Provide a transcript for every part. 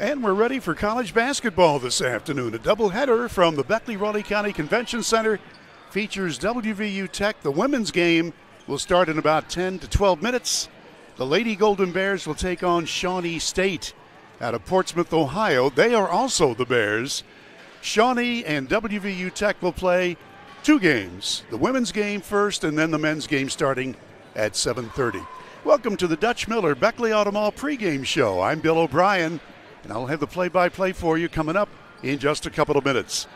And we're ready for college basketball this afternoon. A doubleheader from the Beckley-Raleigh County Convention Center features WVU Tech. The women's game will start in about 10 to 12 minutes. The Lady Golden Bears will take on Shawnee State out of Portsmouth, Ohio. They are also the Bears. Shawnee and WVU Tech will play two games. The women's game first and then the men's game starting at 7:30. Welcome to the Dutch Miller Beckley Auto Mall pregame show. I'm Bill O'Brien, and I'll have the play-by-play for you coming up in just a couple of minutes.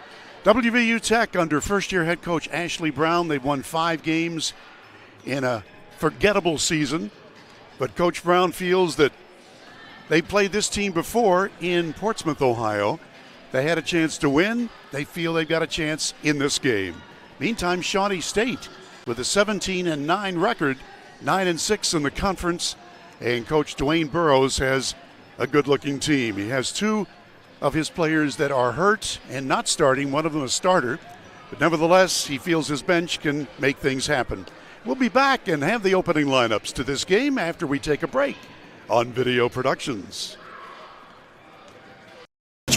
WVU Tech under first-year head coach Ashley Brown. They've won 5 games in a forgettable season, but Coach Brown feels that they played this team before in Portsmouth, Ohio. They had a chance to win. They feel they've got a chance in this game. Meantime, Shawnee State with a 17-9 record, 9-6 in the conference, and Coach Dwayne Burrows has a good-looking team. He has 2 of his players that are hurt and not starting, one of them a starter, but nevertheless, he feels his bench can make things happen. We'll be back and have the opening lineups to this game after we take a break on Video Productions.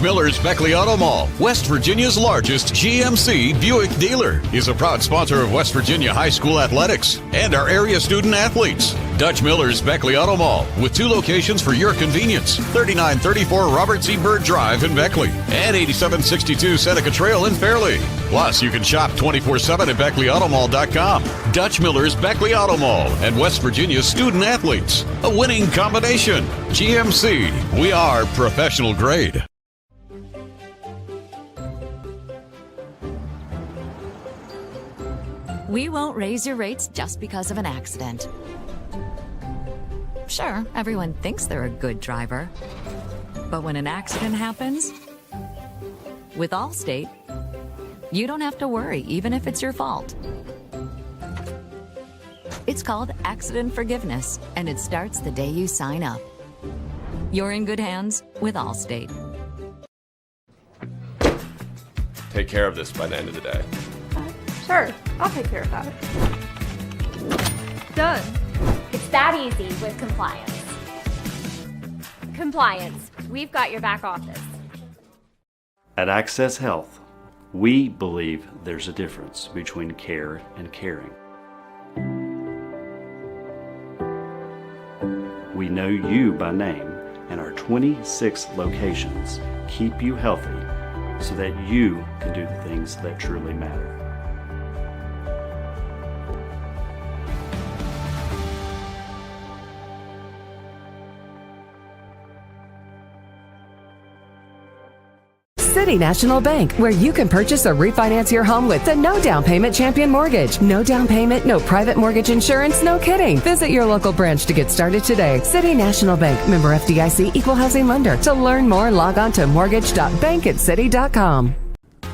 Miller's Beckley Auto Mall, West Virginia's largest GMC Buick dealer, is a proud sponsor of West Virginia High School athletics and our area student athletes. Dutch Miller's Beckley Auto Mall, with 2 locations for your convenience: 3934 Robert C. Byrd Drive in Beckley and 8762 Seneca Trail in Fairleigh. Plus, you can shop 24/7 at BeckleyAutomall.com. Dutch Miller's Beckley Auto Mall and West Virginia's student athletes. A winning combination. GMC, we are professional grade. We won't raise your rates just because of an accident. Sure, everyone thinks they're a good driver. But when an accident happens, with Allstate, you don't have to worry, even if it's your fault. It's called accident forgiveness, and it starts the day you sign up. You're in good hands with Allstate. Take care of this by the end of the day. Sure, I'll take care of that. Done. It's that easy with compliance. Compliance, we've got your back office. At Access Health, we believe there's a difference between care and caring. We know you by name, and our 26 locations keep you healthy so that you can do the things that truly matter. City National Bank, where you can purchase or refinance your home with the no down payment Champion Mortgage. No down payment, no private mortgage insurance, no kidding. Visit your local branch to get started today. City National Bank, member FDIC, equal housing lender. To learn more, log on to mortgage.bankatcity.com.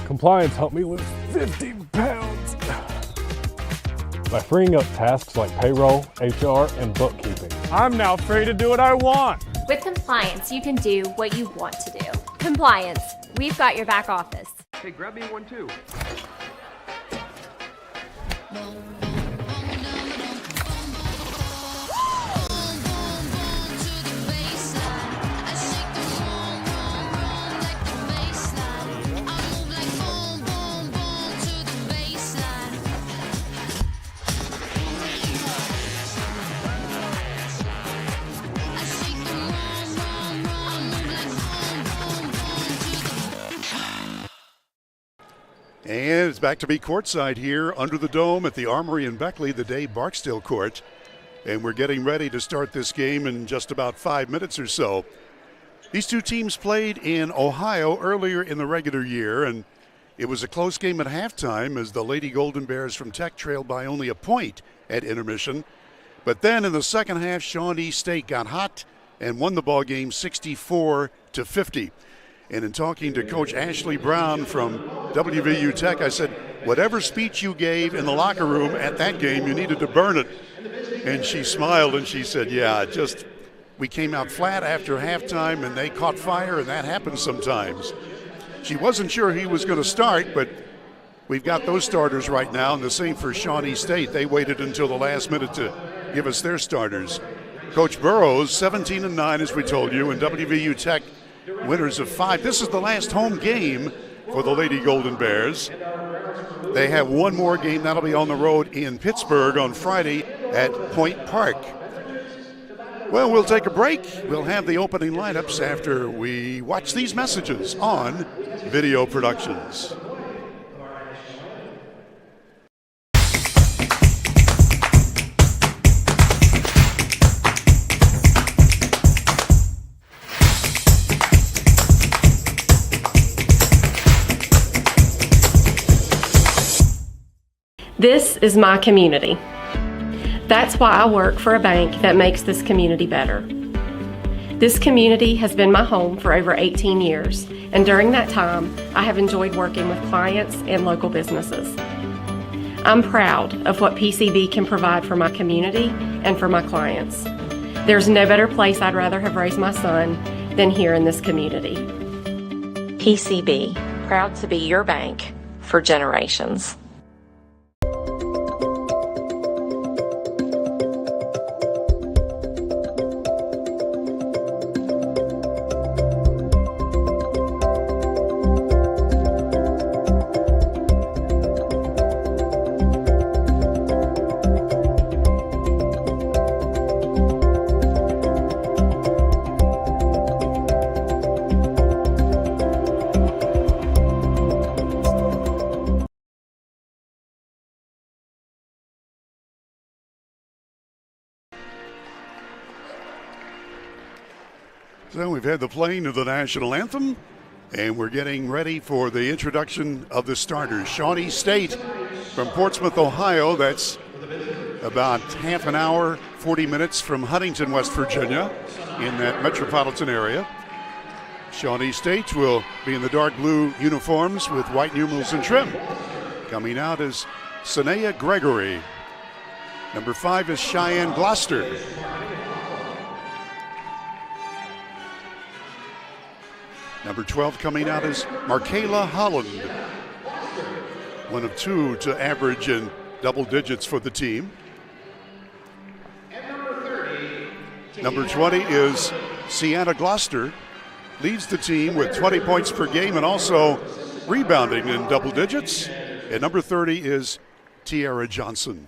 Compliance helped me lose 50 pounds by freeing up tasks like payroll, HR, and bookkeeping. I'm now free to do what I want. With compliance, you can do what you want to do. Compliance, we've got your back office. Hey, grab me one too. And it's back to be courtside here under the dome at the Armory in Beckley, the Dave Barksdale Court. And we're getting ready to start this game in just about 5 minutes or so. These two teams played in Ohio earlier in the regular year, and it was a close game at halftime as the Lady Golden Bears from Tech trailed by only a point at intermission. But then in the second half, Shawnee State got hot and won the ball game 64-50. And in talking to Coach Ashley Brown from WVU Tech, I said, whatever speech you gave in the locker room at that game, you needed to burn it. And she smiled and she said, yeah, we came out flat after halftime and they caught fire, and that happens sometimes. She wasn't sure he was going to start, but we've got those starters right now, and the same for Shawnee State. They waited until the last minute to give us their starters. Coach Burrows, 17-9, as we told you, and WVU Tech winners of 5. This is the last home game for the Lady Golden Bears. They have one more game that'll be on the road in Pittsburgh on Friday at Point Park. Well, we'll take a break. We'll have the opening lineups after we watch these messages on Video Productions. This is my community. That's why I work for a bank that makes this community better. This community has been my home for over 18 years, and during that time, I have enjoyed working with clients and local businesses. I'm proud of what PCB can provide for my community and for my clients. There's no better place I'd rather have raised my son than here in this community. PCB, proud to be your bank for generations. So we've had the playing of the national anthem, and we're getting ready for the introduction of the starters. Shawnee State from Portsmouth, Ohio. That's about half an hour, 40 minutes from Huntington, West Virginia, in that metropolitan area. Shawnee State will be in the dark blue uniforms with white numerals and trim. Coming out is Sanea Gregory. Number 5 is Cheyenne Gloucester. Number 12 coming out is Markayla Holland. One of 2 to average in double digits for the team. Number 20 is Sienna Gloucester. Leads the team with 20 points per game and also rebounding in double digits. And number 30 is Tiara Johnson.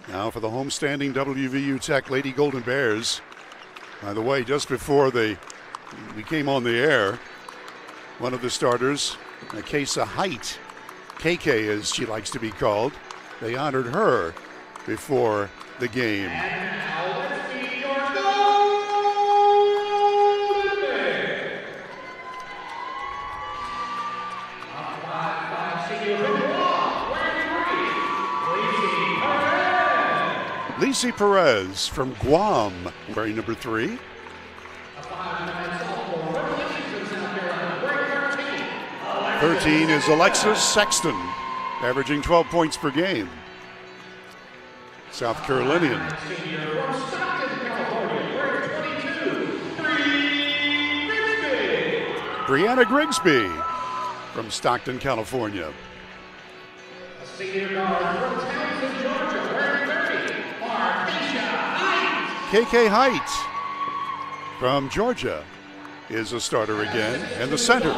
Now for the homestanding WVU Tech Lady Golden Bears. By the way, just before we came on the air, one of the starters, Kesa Height, KK as she likes to be called, they honored her before the game. Lisi Perez from Guam, wearing number 3. #13 is Alexis Sexton, averaging 12 points per game. South Carolinian. Brianna Grigsby from Stockton, California. KK Height from Georgia is a starter again, and the center.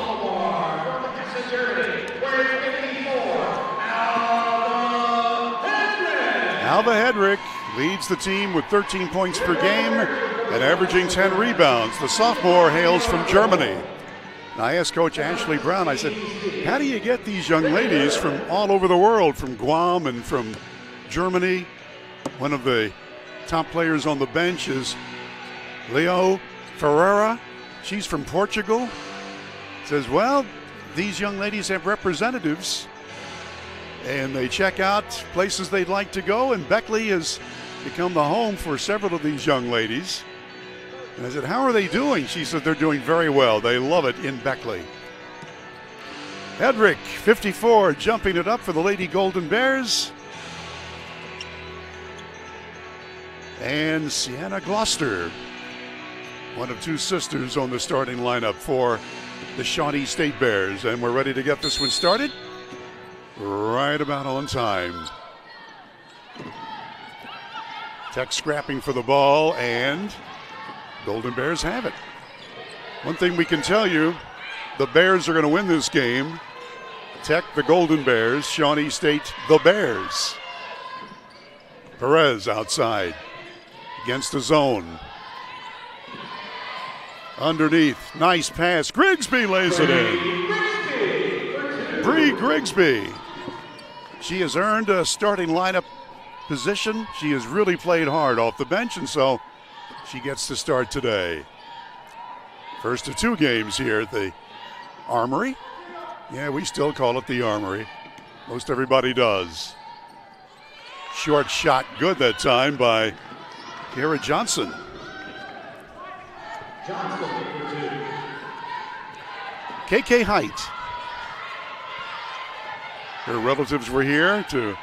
Alva Hedrick leads the team with 13 points per game and averaging 10 rebounds. The sophomore hails from Germany. And I asked Coach Ashley Brown, I said, how do you get these young ladies from all over the world, from Guam and from Germany? One of the top players on the bench is Leo Ferreira. She's from Portugal. Says, well, these young ladies have representatives and they check out places they'd like to go, and Beckley has become the home for several of these young ladies. And I said, how are they doing? She said, they're doing very well. They love it in Beckley. Hedrick, 54, jumping it up for the Lady Golden Bears. And Sienna Gloucester, one of 2 sisters on the starting lineup for the Shawnee State Bears. And we're ready to get this one started right about on time. Tech scrapping for the ball, and Golden Bears have it. One thing we can tell you, the Bears are going to win this game. Tech, the Golden Bears. Shawnee State, the Bears. Perez outside against the zone. Underneath, nice pass. Grigsby lays it in. Bree Grigsby. She has earned a starting lineup position. She has really played hard off the bench, and so she gets to start today. First of 2 games here at the Armory. Yeah, we still call it the Armory. Most everybody does. Short shot, good that time by Kara Johnson. KK Height. Her relatives were here to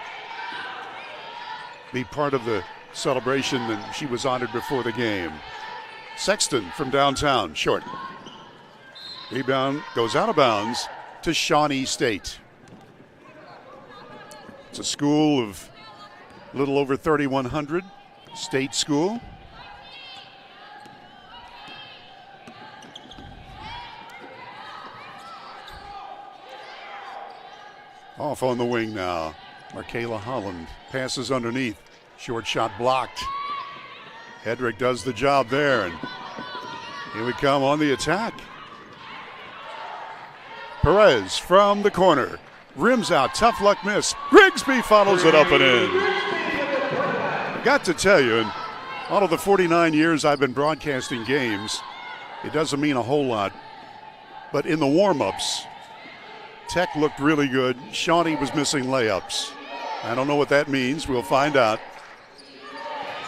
be part of the celebration, and she was honored before the game. Sexton from downtown, short. Rebound goes out of bounds to Shawnee State. It's a school of a little over 3,100, state school. Off on the wing now. Markayla Holland passes underneath. Short shot blocked. Hedrick does the job there, and here we come on the attack. Perez from the corner. Rims out, tough luck miss. Grigsby follows it up and in. Got to tell you, in all of the 49 years I've been broadcasting games, it doesn't mean a whole lot, but in the warm-ups, Tech looked really good. Shawnee was missing layups. I don't know what that means. We'll find out.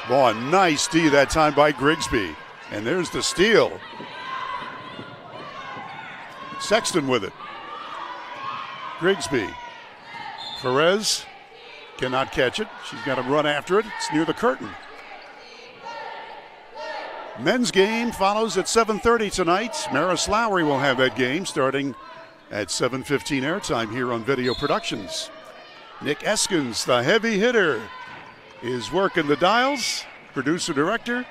Boy, nice D that time by Grigsby. And there's the steal. Sexton with it. Grigsby. Perez cannot catch it. She's got to run after it. It's near the curtain. Men's game follows at 7:30 tonight. Maris Lowry will have that game starting at 7:15 airtime here on Video Productions. Nick Eskins, the heavy hitter, is working the dials. Producer-director.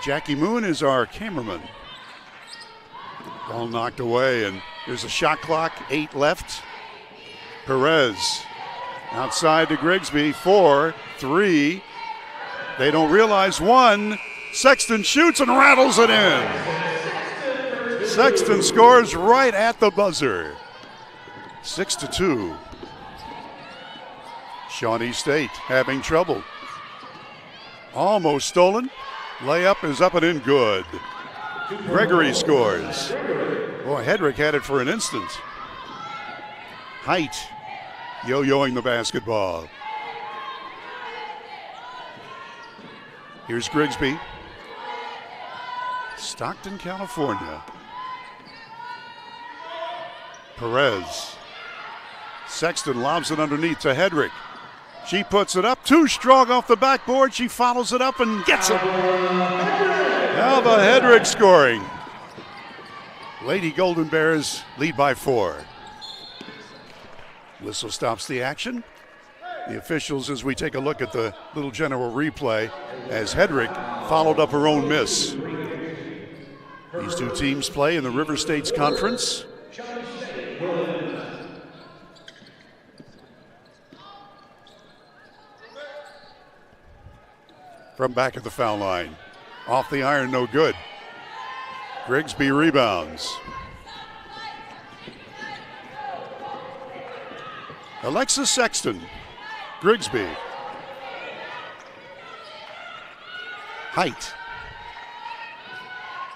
Jackie Moon is our cameraman. Ball knocked away, and there's a shot clock, 8 left. Perez outside to Grigsby, 4, 3. They don't realize 1. Sexton shoots and rattles it in. Sexton scores right at the buzzer. 6-2. Shawnee State having trouble. Almost stolen. Layup is up and in, good. Gregory scores. Boy, Hedrick had it for an instant. Height yo-yoing the basketball. Here's Grigsby. Stockton, California. Perez. Sexton lobs it underneath to Hedrick. She puts it up, too strong off the backboard. She follows it up and gets it. Alva Hedrick scoring. Lady Golden Bears lead by 4. Whistle stops the action. The officials, as we take a look at the little general replay, as Hedrick followed up her own miss. These two teams play in the River States Conference. From back at the foul line. Off the iron, no good. Grigsby rebounds. Alexis Sexton. Grigsby. Height.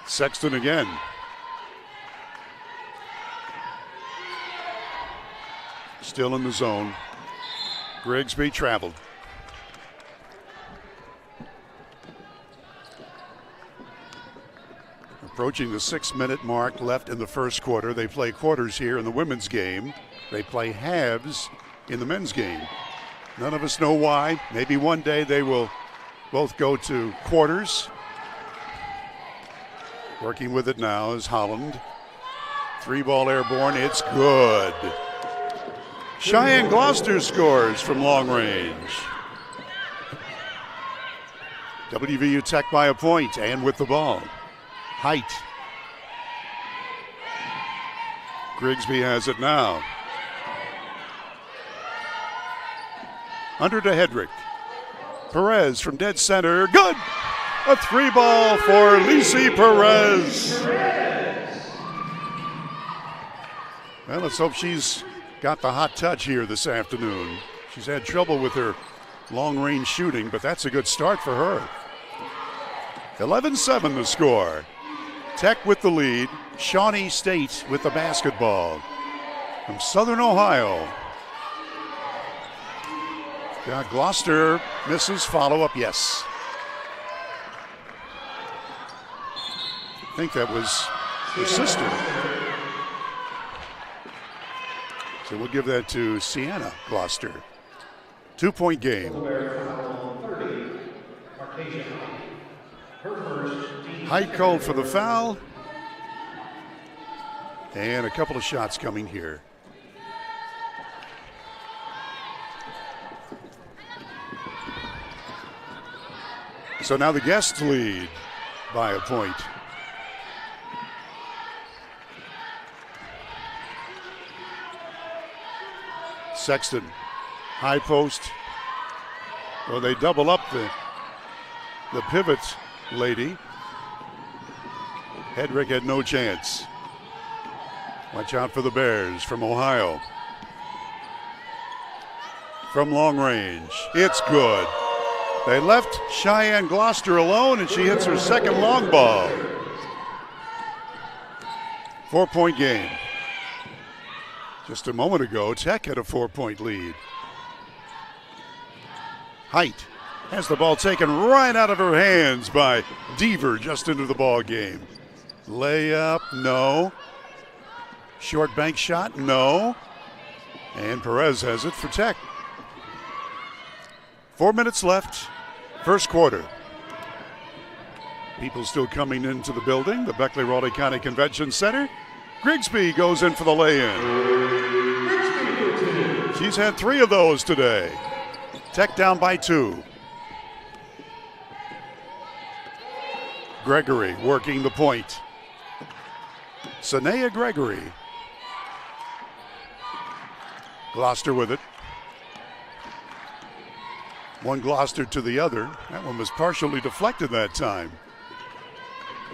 Sexton again. Still in the zone. Grigsby traveled. Approaching the 6-minute mark left in the first quarter. They play quarters here in the women's game. They play halves in the men's game. None of us know why. Maybe one day they will both go to quarters. Working with it now is Holland. 3-ball airborne, it's good. Cheyenne Gloucester scores from long range. WVU Tech by a point and with the ball. Height Grigsby has it now. Under to Hedrick. Perez from dead center. Good! A 3-ball for Lisi Perez. Well, let's hope she's got the hot touch here this afternoon. She's had trouble with her long-range shooting, but that's a good start for her. 11-7 the score. Tech with the lead. Shawnee State with the basketball. From Southern Ohio. Gloucester misses follow-up, yes. I think that was her sister. So we'll give that to Sienna Gloucester. 2-point game. Height called for the foul. And a couple of shots coming here. So now the Guests lead by a point. Sexton, high post. Well, they double up the pivot lady. Hedrick had no chance. Watch out for the Bears from Ohio. From long range, it's good. They left Cheyenne Gloucester alone, and she hits her second long ball. 4-point game. Just a moment ago, Tech had a 4-point lead. Height has the ball taken right out of her hands by Deaver just into the ball game. Layup, no. Short bank shot, no. And Perez has it for Tech. 4 minutes left, first quarter. People still coming into the building, the Beckley-Raleigh County Convention Center. Grigsby goes in for the lay-in. She's had 3 of those today. Tech down by 2. Gregory working the point. Sanea Gregory. Gloucester with it. One Gloucester to the other. That one was partially deflected that time.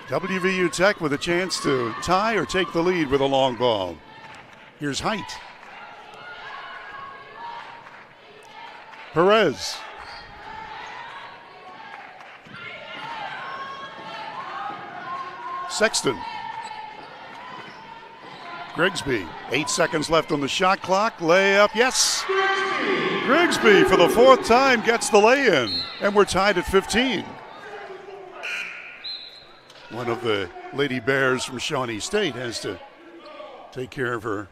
WVU Tech with a chance to tie or take the lead with a long ball. Here's Height. Perez. Sexton. Grigsby. 8 seconds left on the shot clock. Layup, yes. Grigsby for the 4th time gets the lay-in. And we're tied at 15. One of the Lady Bears from Shawnee State has to take care of her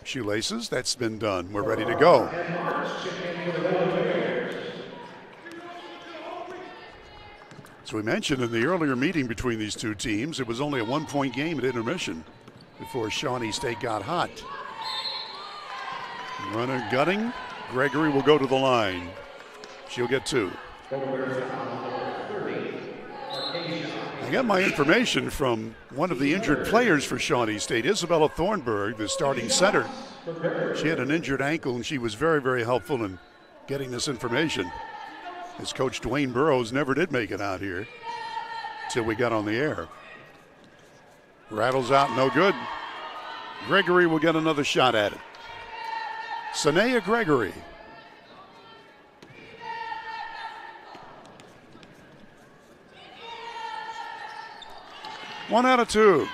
shoelaces. That's been done. We're ready to go. So we mentioned in the earlier meeting between these two teams, it was only a 1-point game at intermission before Shawnee State got hot. Runner gutting. Gregory will go to the line. She'll get 2. I got my information from one of the injured players for Shawnee State, Isabella Thornburg, the starting center. She had an injured ankle, and she was very, very helpful in getting this information. As Coach Dwayne Burrows never did make it out here till we got on the air. Rattles out, no good. Gregory will get another shot at it. Sanea Gregory. One out of 2.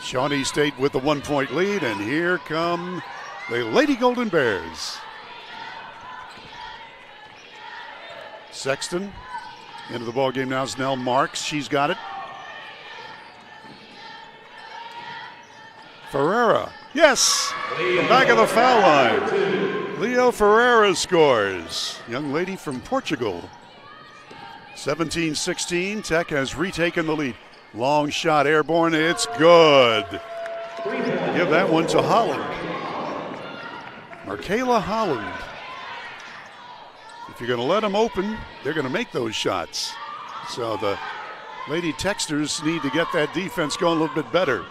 Shawnee State with the 1-point lead, and here come the Lady Golden Bears. Sexton into the ball game now is Nell Marks. She's got it. Ferreira, yes, the back of the foul line. Leo Ferreira scores. Young lady from Portugal. 17-16, Tech has retaken the lead. Long shot, airborne, it's good. Give that one to Holland. Markayla Holland. If you're going to let them open, they're going to make those shots. So the Lady Texters need to get that defense going a little bit better.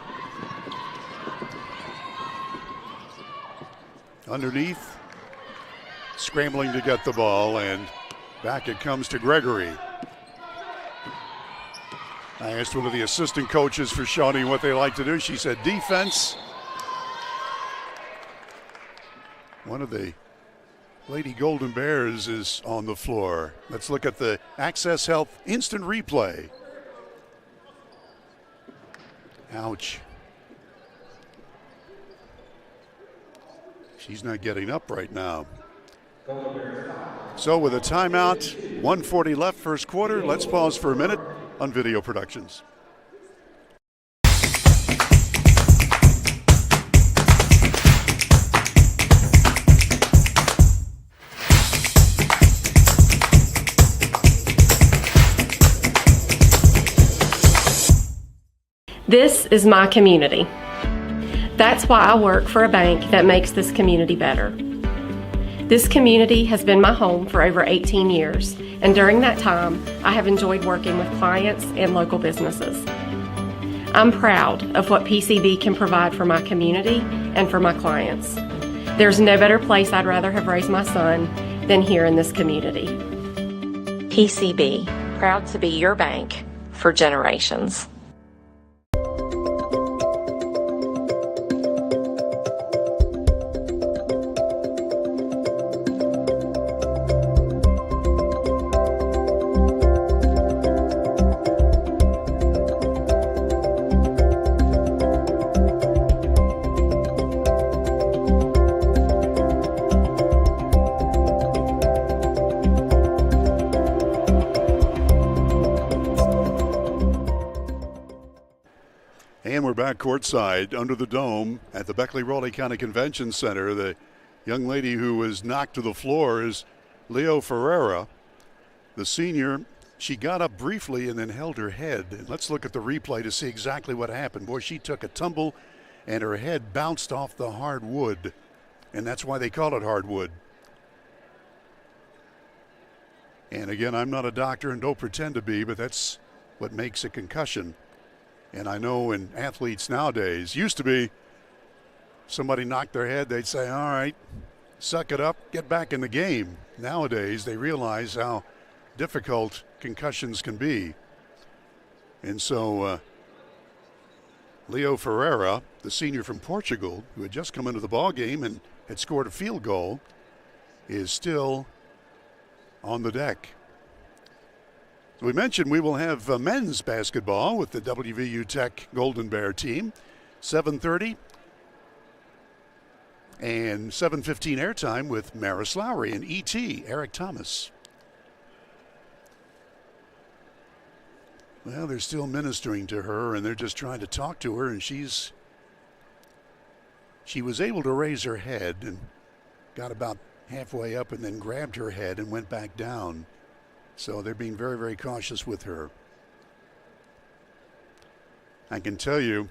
Underneath, scrambling to get the ball, and back it comes to Gregory. I asked one of the assistant coaches for Shawnee what they like to do. She said defense. One of the Lady Golden Bears is on the floor. Let's look at the Access Health instant replay. Ouch. She's not getting up right now. So with a timeout, 1:40 left first quarter, let's pause for a minute on Video Productions. This is my community. That's why I work for a bank that makes this community better. This community has been my home for over 18 years, and during that time, I have enjoyed working with clients and local businesses. I'm proud of what PCB can provide for my community and for my clients. There's no better place I'd rather have raised my son than here in this community. PCB, proud to be your bank for generations. And we're back courtside under the dome at the Beckley-Raleigh County Convention Center. The young lady who was knocked to the floor is Leo Ferreira. The senior, she got up briefly and then held her head. And let's look at the replay to see exactly what happened. Boy, she took a tumble and her head bounced off the hardwood. And that's why they call it hardwood. And again, I'm not a doctor and don't pretend to be, but that's what makes a concussion. And I know in athletes nowadays, used to be somebody knocked their head, they'd say, all right, suck it up, get back in the game. Nowadays, they realize how difficult concussions can be. And so Leo Ferreira, the senior from Portugal, who had just come into the ball game and had scored a field goal, is still on the deck. We mentioned we will have men's basketball with the WVU Tech Golden Bear team. 7:30 and 7:15 airtime with Maris Lowry and E.T. Eric Thomas. Well, they're still ministering to her and they're just trying to talk to her, and she was able to raise her head and got about halfway up and then grabbed her head and went back down. So they're being very, very cautious with her. I can tell you,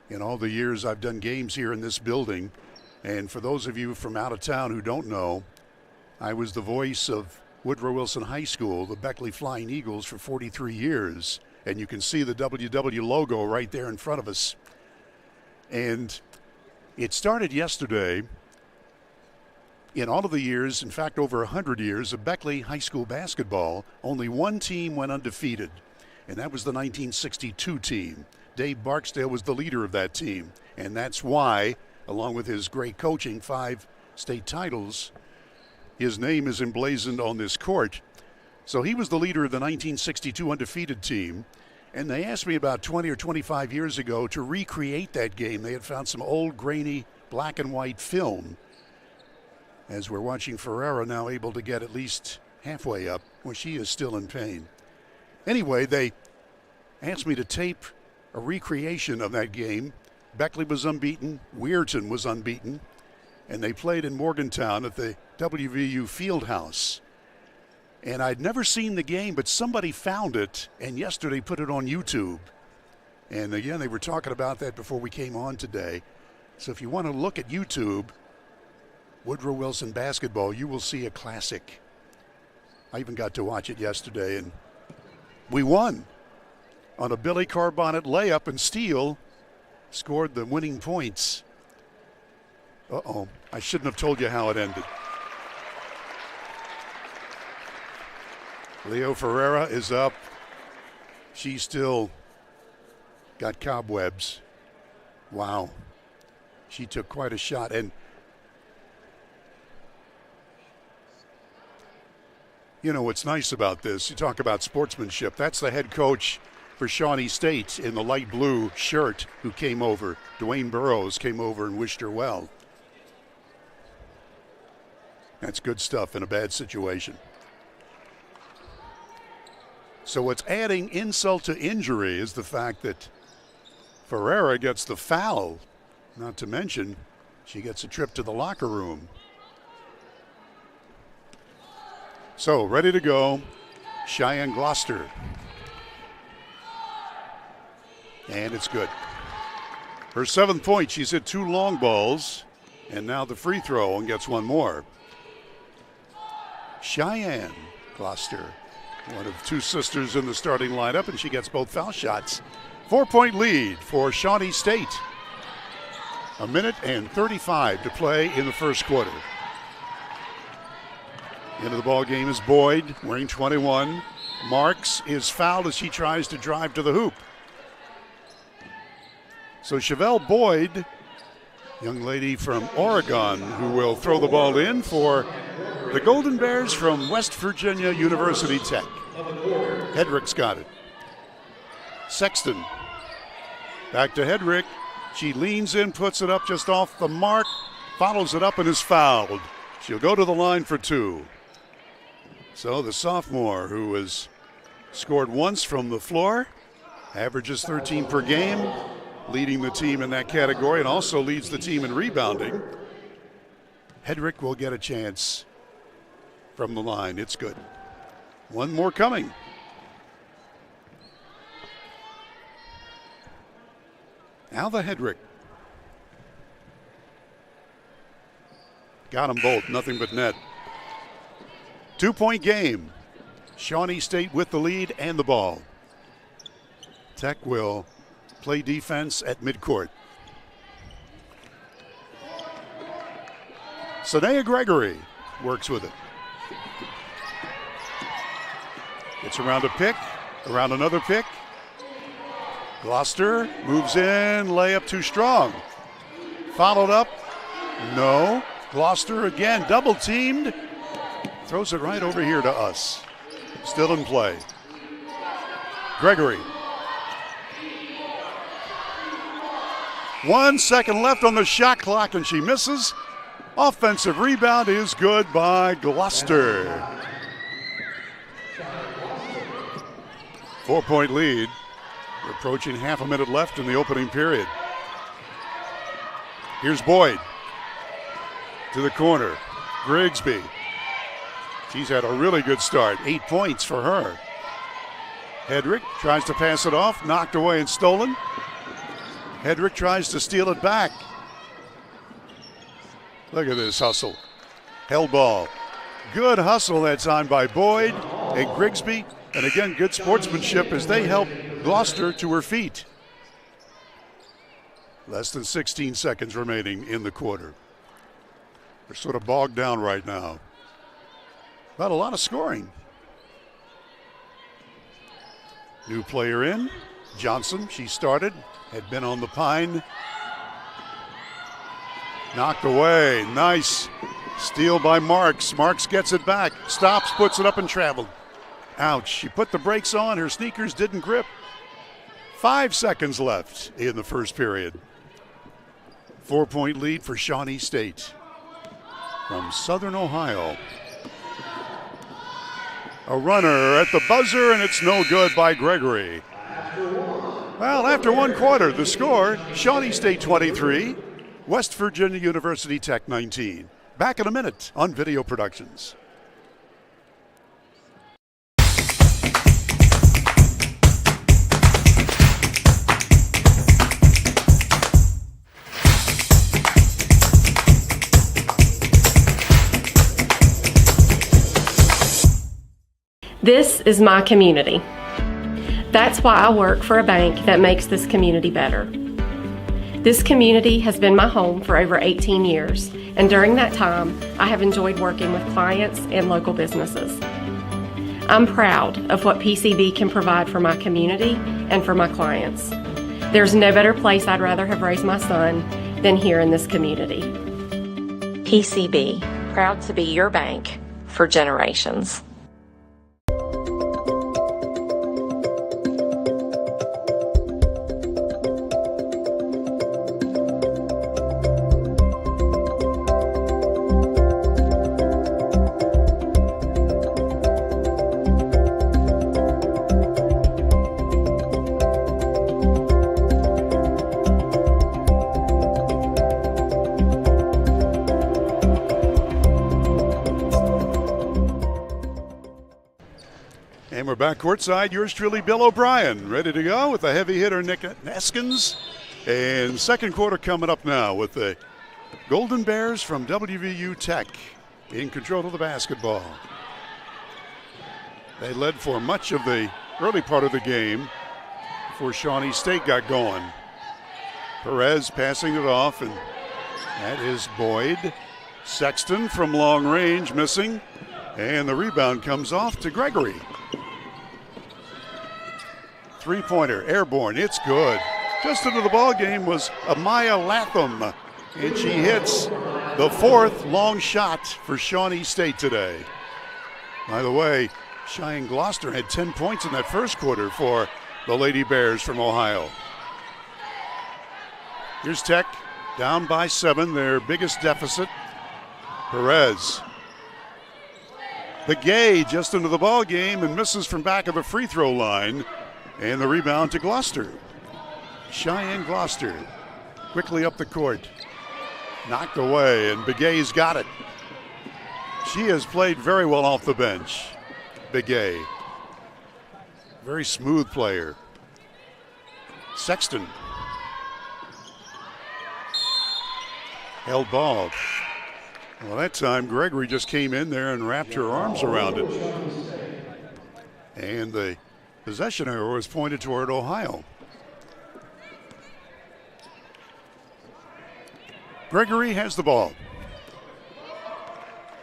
in all the years I've done games here in this building, and for those of you from out of town who don't know, I was the voice of Woodrow Wilson High School, the Beckley Flying Eagles, for 43 years. And you can see the WW logo right there in front of us. And it started yesterday. In all of the years, in fact, over 100 years of Beckley High School basketball, only one team went undefeated, and that was the 1962 team. Dave Barksdale was the leader of that team, and that's why, along with his great coaching, 5 state titles, his name is emblazoned on this court. So he was the leader of the 1962 undefeated team, and they asked me about 20 or 25 years ago to recreate that game. They had found some old, grainy, black and white film. As we're watching Ferreira now able to get at least halfway up, where she is still in pain. Anyway, they asked me to tape a recreation of that game. Beckley was unbeaten, Weirton was unbeaten, and they played in Morgantown at the WVU Fieldhouse. And I'd never seen the game, but somebody found it, and yesterday put it on YouTube. And again, they were talking about that before we came on today. So if you want to look at YouTube, Woodrow Wilson basketball, you will see a classic. I even got to watch it yesterday, and we won. on a Billy Carbonnet layup and steal, scored the winning points. Uh-oh, I shouldn't have told you how it ended. Leo Ferreira is up. She's still got cobwebs. Wow. She took quite a shot. And you know what's nice about this, you talk about sportsmanship. That's the head coach for Shawnee State in the light blue shirt who came over. Dwayne Burrows came over and wished her well. That's good stuff in a bad situation. So what's adding insult to injury is the fact that Ferreira gets the foul. Not to mention, she gets a trip to the locker room. So, ready to go, Cheyenne Gloucester. And it's good. Her 7th point, she's hit 2 long balls, and now the free throw and gets one more. Cheyenne Gloucester, one of 2 sisters in the starting lineup, and she gets both foul shots. 4-point lead for Shawnee State. 1 minute and 35 to play in the first quarter. Into the ball game is Boyd, wearing 21. Marks is fouled as he tries to drive to the hoop. So Chevelle Boyd, young lady from Oregon, who will throw the ball in for the Golden Bears from West Virginia University Tech. Hedrick's got it. Sexton. Back to Hedrick. She leans in, puts it up just off the mark, follows it up and is fouled. She'll go to the line for 2. So the sophomore, who has scored once from the floor, averages 13 per game, leading the team in that category and also leads the team in rebounding. Hedrick will get a chance from the line. It's good. One more coming. Alva Hedrick. Got them both, nothing but net. 2-point game. Shawnee State with the lead and the ball. Tech will play defense at midcourt. Sanea Gregory works with it. Gets around a pick, around another pick. Gloucester moves in, layup too strong. Followed up, no. Gloucester again, double teamed. Throws it right over here to us. Still in play. Gregory. 1 second left on the shot clock and she misses. Offensive rebound is good by Gloucester. 4-point lead. We're approaching half a minute left in the opening period. Here's Boyd to the corner. Grigsby. She's had a really good start. 8 points for her. Hedrick tries to pass it off, knocked away and stolen. Hedrick tries to steal it back. Look at this hustle. Held ball. Good hustle that time by Boyd and Grigsby. And again, good sportsmanship as they help Gloucester to her feet. Less than 16 seconds remaining in the quarter. They're sort of bogged down right now. But a lot of scoring. New player in. Johnson, she started, had been on the pine. Knocked away. Nice steal by Marks. Marks gets it back. Stops, puts it up and traveled. Ouch. She put the brakes on. Her sneakers didn't grip. 5 seconds left in the first period. 4-point lead for Shawnee State from Southern Ohio. A runner at the buzzer, and it's no good by Gregory. Well, after 1 quarter, the score, Shawnee State 23, West Virginia University Tech 19. Back in a minute on Video Productions. This is my community. That's why I work for a bank that makes this community better. This community has been my home for over 18 years, and during that time, I have enjoyed working with clients and local businesses. I'm proud of what PCB can provide for my community and for my clients. There's no better place I'd rather have raised my son than here in this community. PCB, proud to be your bank for generations. And we're back courtside. Yours truly, Bill O'Brien, ready to go with the heavy hitter, Nick Neskins. And second quarter coming up now with the Golden Bears from WVU Tech in control of the basketball. They led for much of the early part of the game before Shawnee State got going. Perez passing it off, and that is Boyd. Sexton from long range missing, and the rebound comes off to Gregory. Three-pointer, airborne, it's good. Just into the ball game was Amaya Latham, and she hits the fourth long shot for Shawnee State today. By the way, Cheyenne Gloucester had 10 points in that first quarter for the Lady Bears from Ohio. Here's Tech, down by 7, their biggest deficit. Perez. Begay just into the ball game and misses from back of the free throw line. And the rebound to Gloucester. Cheyenne Gloucester quickly up the court. Knocked away, and Begay's got it. She has played very well off the bench, Begay. Very smooth player. Sexton. Held ball. Well, that time Gregory just came in there and wrapped her arms around it. And the possession arrow was pointed toward Ohio. Gregory has the ball.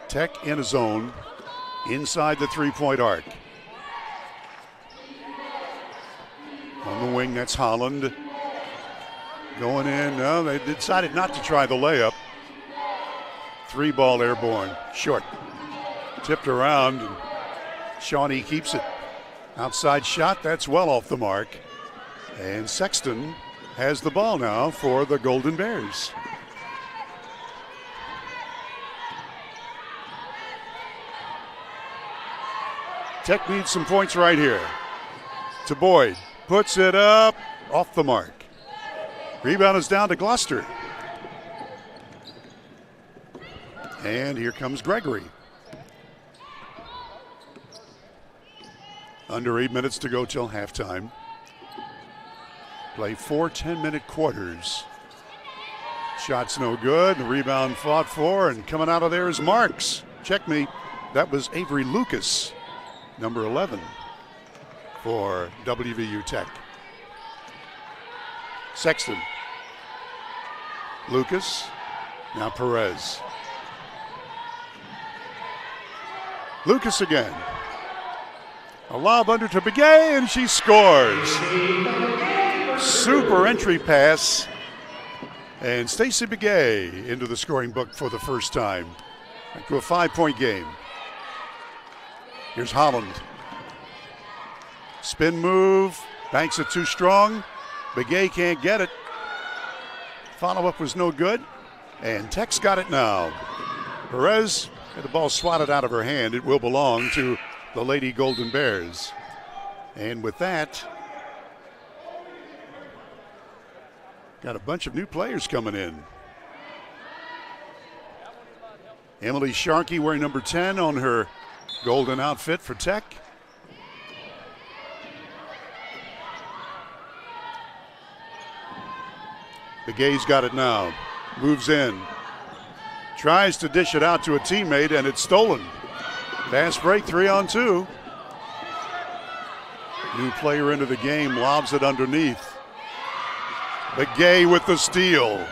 Tech in a zone inside the three-point arc. On the wing, that's Holland. Going in, no, they decided not to try the layup. Three ball airborne, short. Tipped around, and Shawnee keeps it. Outside shot, that's well off the mark. And Sexton has the ball now for the Golden Bears. Tech needs some points right here. To Boyd, puts it up, off the mark. Rebound is down to Gloucester. And here comes Gregory. Under 8 minutes to go till halftime. Play 4 10-minute quarters. Shot's no good. The rebound fought for, and coming out of there is Marks. Check me. That was Avery Lucas, number 11 for WVU Tech. Sexton. Lucas. Now Perez. Lucas again. A lob under to Begay, and she scores. Super entry pass. And Stacey Begay into the scoring book for the first time. Back to a 5-point game. Here's Holland. Spin move. Banks it too strong. Begay can't get it. Follow-up was no good. And Tech's got it now. Perez had the ball swatted out of her hand. It will belong to the Lady Golden Bears. And with that, got a bunch of new players coming in. Emily Sharkey wearing number 10 on her golden outfit for Tech. Begay's got it now. Moves in. Tries to dish it out to a teammate, and it's stolen. Fast break, 3-on-2. New player into the game, lobs it underneath. Begay with the steal.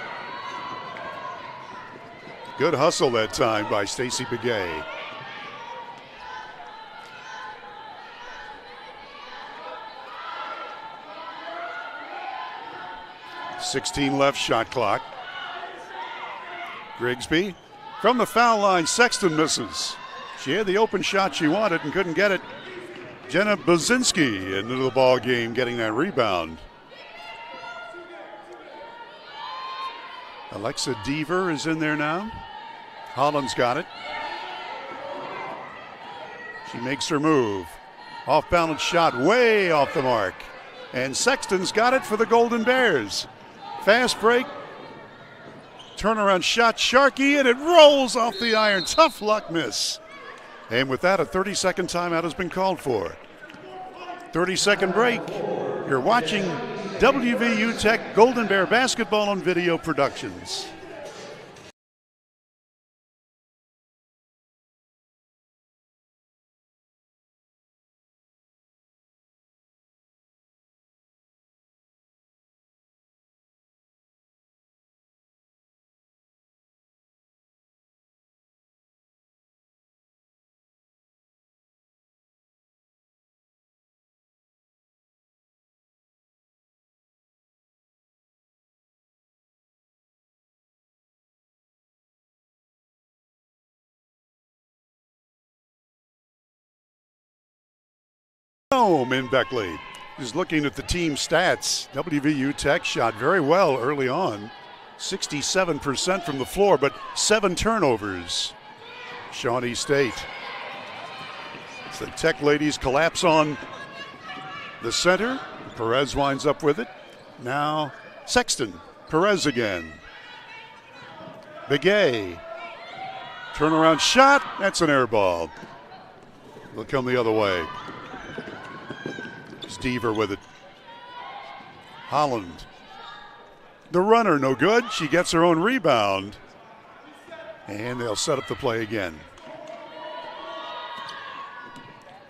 Good hustle that time by Stacy Begay. .16 left, shot clock. Grigsby from the foul line. Sexton misses. She had the open shot she wanted and couldn't get it. Jenna Buzinski into the ball game, getting that rebound. Alexa Deaver is in there now. Holland's got it. She makes her move. Off balance shot, way off the mark. And Sexton's got it for the Golden Bears. Fast break. Turnaround shot, Sharkey, and it rolls off the iron. Tough luck miss. And with that, a 30-second timeout has been called for. 30-second break. You're watching WVU Tech Golden Bear Basketball on Video Productions. Home in Beckley. Just looking at the team stats, WVU Tech shot very well early on. 67% from the floor, but 7 turnovers. Shawnee State. As the Tech ladies collapse on the center. Perez winds up with it. Now Sexton. Perez again. Begay. Turnaround shot. That's an air ball. It'll come the other way. Deaver with it. Holland. The runner, no good. She gets her own rebound. And they'll set up the play again.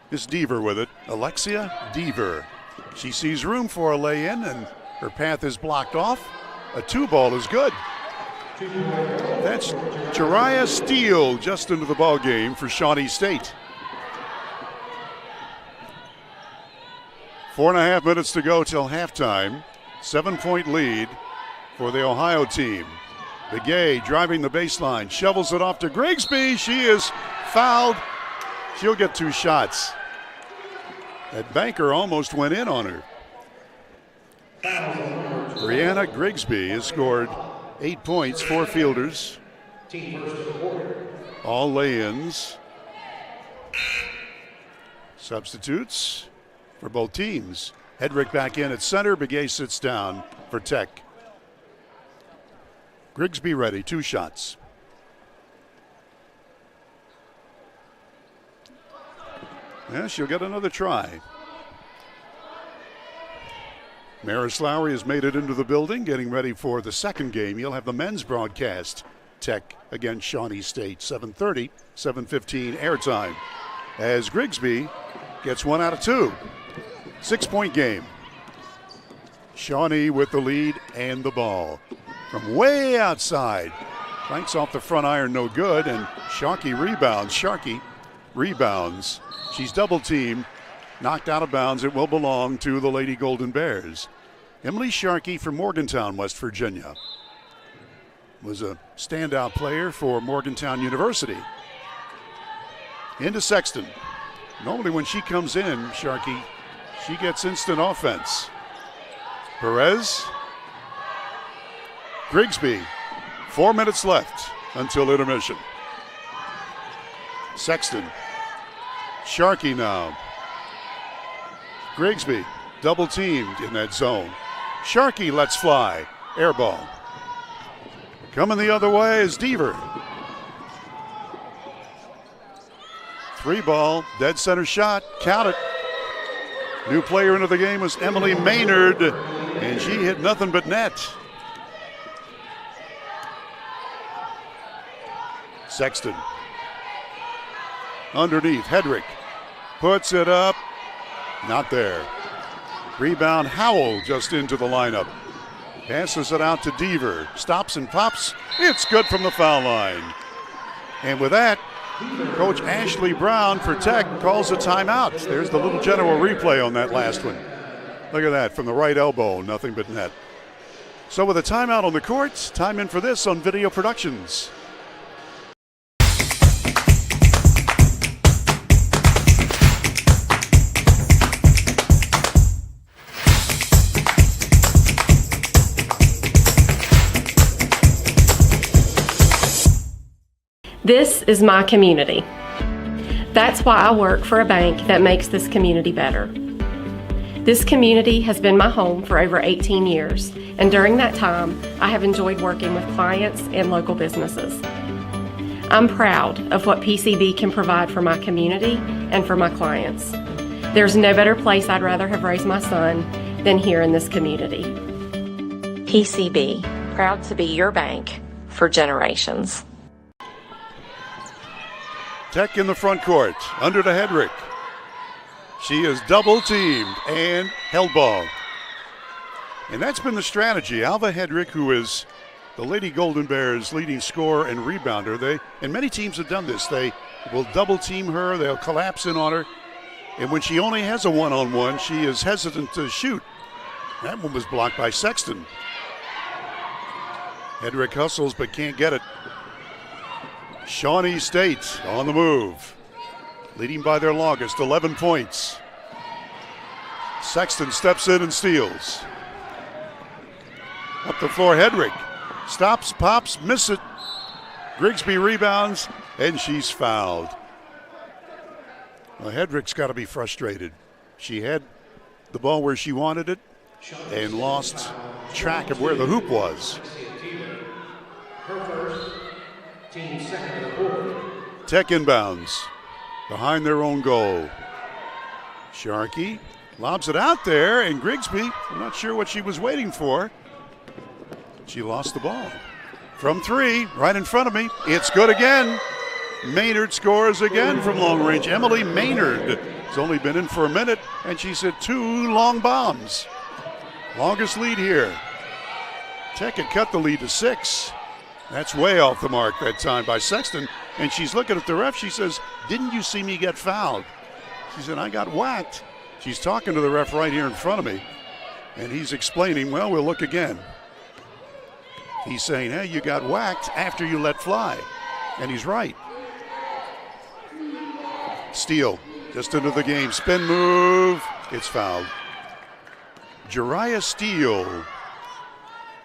It's Deaver with it. Alexia Deaver. She sees room for a lay-in, and her path is blocked off. A 2-ball is good. That's Jariah Steele just into the ball game for Shawnee State. 4.5 minutes to go till halftime. 7-point lead for the Ohio team. Begay driving the baseline, shovels it off to Grigsby. She is fouled. She'll get 2 shots. That banker almost went in on her. Brianna Grigsby has scored 8 points, 4 fielders. All lay-ins. Substitutes for both teams. Hedrick back in at center. Begay sits down for Tech. Grigsby ready, 2 shots. Yeah, she'll get another try. Maris Lowry has made it into the building, getting ready for the second game. You'll have the men's broadcast. Tech against Shawnee State, 7:30, 7:15 airtime. As Grigsby gets 1 out of 2. 6-point game. Shawnee with the lead and the ball. From way outside. Clanks off the front iron, no good, and Sharkey rebounds. She's double teamed, knocked out of bounds. It will belong to the Lady Golden Bears. Emily Sharkey from Morgantown, West Virginia. Was a standout player for Morgantown University. Into Sexton. Normally when she comes in, Sharkey, she gets instant offense. Perez. Grigsby. 4 minutes left until intermission. Sexton. Sharkey now. Grigsby double teamed in that zone. Sharkey lets fly. Air ball. Coming the other way is Deaver. 3-ball, dead center shot. Count it. New player into the game was Emily Maynard, and she hit nothing but net. Sexton. Underneath, Hedrick puts it up. Not there. Rebound, Howell just into the lineup. Passes it out to Deaver. Stops and pops. It's good from the foul line. And with that, Coach Ashley Brown for Tech calls a timeout. There's the little general replay on that last one. Look at that, from the right elbow, nothing but net. So with a timeout on the court, time in for this on Video Productions. This is my community. That's why I work for a bank that makes this community better. This community has been my home for over 18 years, and during that time, I have enjoyed working with clients and local businesses. I'm proud of what PCB can provide for my community and for my clients. There's no better place I'd rather have raised my son than here in this community. PCB, proud to be your bank for generations. Tech in the front court, under to Hedrick. She is double teamed and held ball. And that's been the strategy. Alva Hedrick, who is the Lady Golden Bears' leading scorer and rebounder, and many teams have done this. They will double team her, they'll collapse in on her. And when she only has a one-on-one, she is hesitant to shoot. That one was blocked by Sexton. Hedrick hustles but can't get it. Shawnee State on the move, leading by their longest, 11 points. Sexton steps in and steals. Up the floor, Hedrick stops, pops, miss it. Grigsby rebounds, and she's fouled. Well, Hedrick's got to be frustrated. She had the ball where she wanted it and lost track of where the hoop was. Tech inbounds behind their own goal. Sharkey lobs it out there, and Grigsby, I'm not sure what she was waiting for. She lost the ball. From three, right in front of me, it's good again. Maynard scores again from long range. Emily Maynard has only been in for a minute, and she's hit 2 long bombs. Longest lead here. Tech had cut the lead to 6. That's way off the mark that time by Sexton. And she's looking at the ref. She says, "Didn't you see me get fouled?" She said, "I got whacked." She's talking to the ref right here in front of me. And he's explaining, "Well, we'll look again." He's saying, "Hey, you got whacked after you let fly." And he's right. Steele just into the game. Spin move. It's fouled. Jariah Steele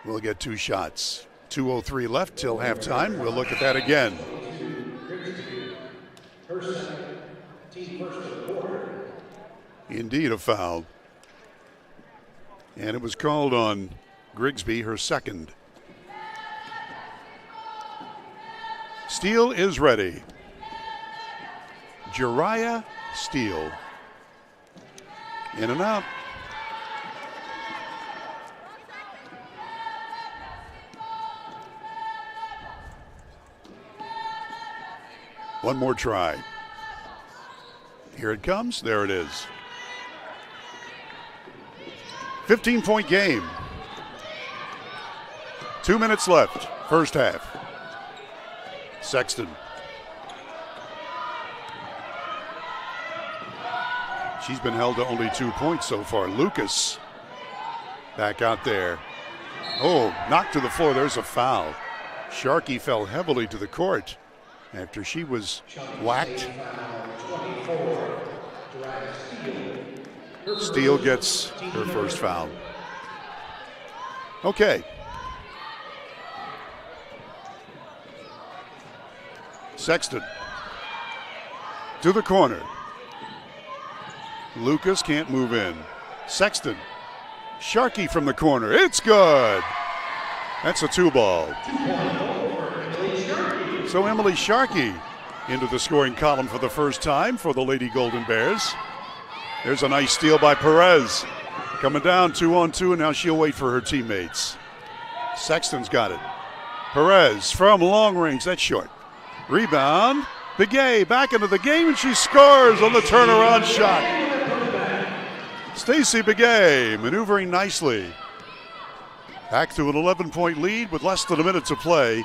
will get 2 shots. 2:03 left till halftime. We'll look at that again. Indeed, a foul. And it was called on Grigsby, her second. Steele is ready. Jariah Steele. In and out. One more try. Here it comes. There it is. 15-point game. 2 minutes left, first half. Sexton. She's been held to only 2 points so far. Lucas back out there. Oh, knocked to the floor. There's a foul. Sharkey fell heavily to the court after she was whacked. Steele gets her first foul. Okay. Sexton to the corner. Lucas can't move in. Sexton. Sharkey from the corner. It's good. That's a 2-ball. So Emily Sharkey into the scoring column for the first time for the Lady Golden Bears. There's a nice steal by Perez. Coming down 2-on-2, and now she'll wait for her teammates. Sexton's got it. Perez from long range. That's short. Rebound. Begay back into the game, and she scores on the turnaround shot. Stacy Begay maneuvering nicely. Back to an 11-point lead with less than a minute to play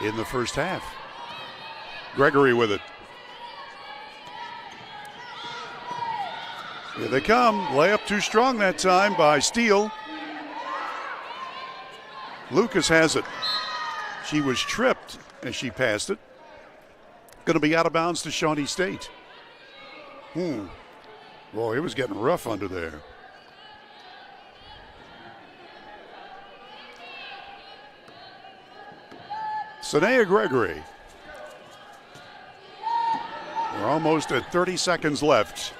in the first half. Gregory with it. Here they come. Layup too strong that time by Steele. Lucas has it. She was tripped as she passed it. Going to be out of bounds to Shawnee State. Boy, it was getting rough under there. Sanea Gregory. We're almost at 30 seconds left.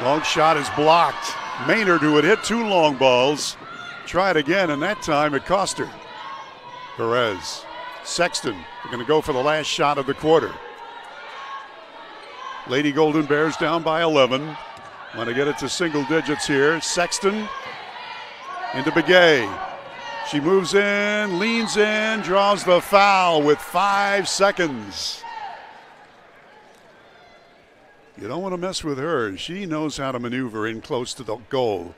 Long shot is blocked. Maynard, who had hit 2 long balls, tried again, and that time it cost her. Perez. Sexton, they're going to go for the last shot of the quarter. Lady Golden Bears down by 11. Want to get it to single digits here. Sexton into Begay. She moves in, leans in, draws the foul with 5 seconds. You don't want to mess with her. She knows how to maneuver in close to the goal.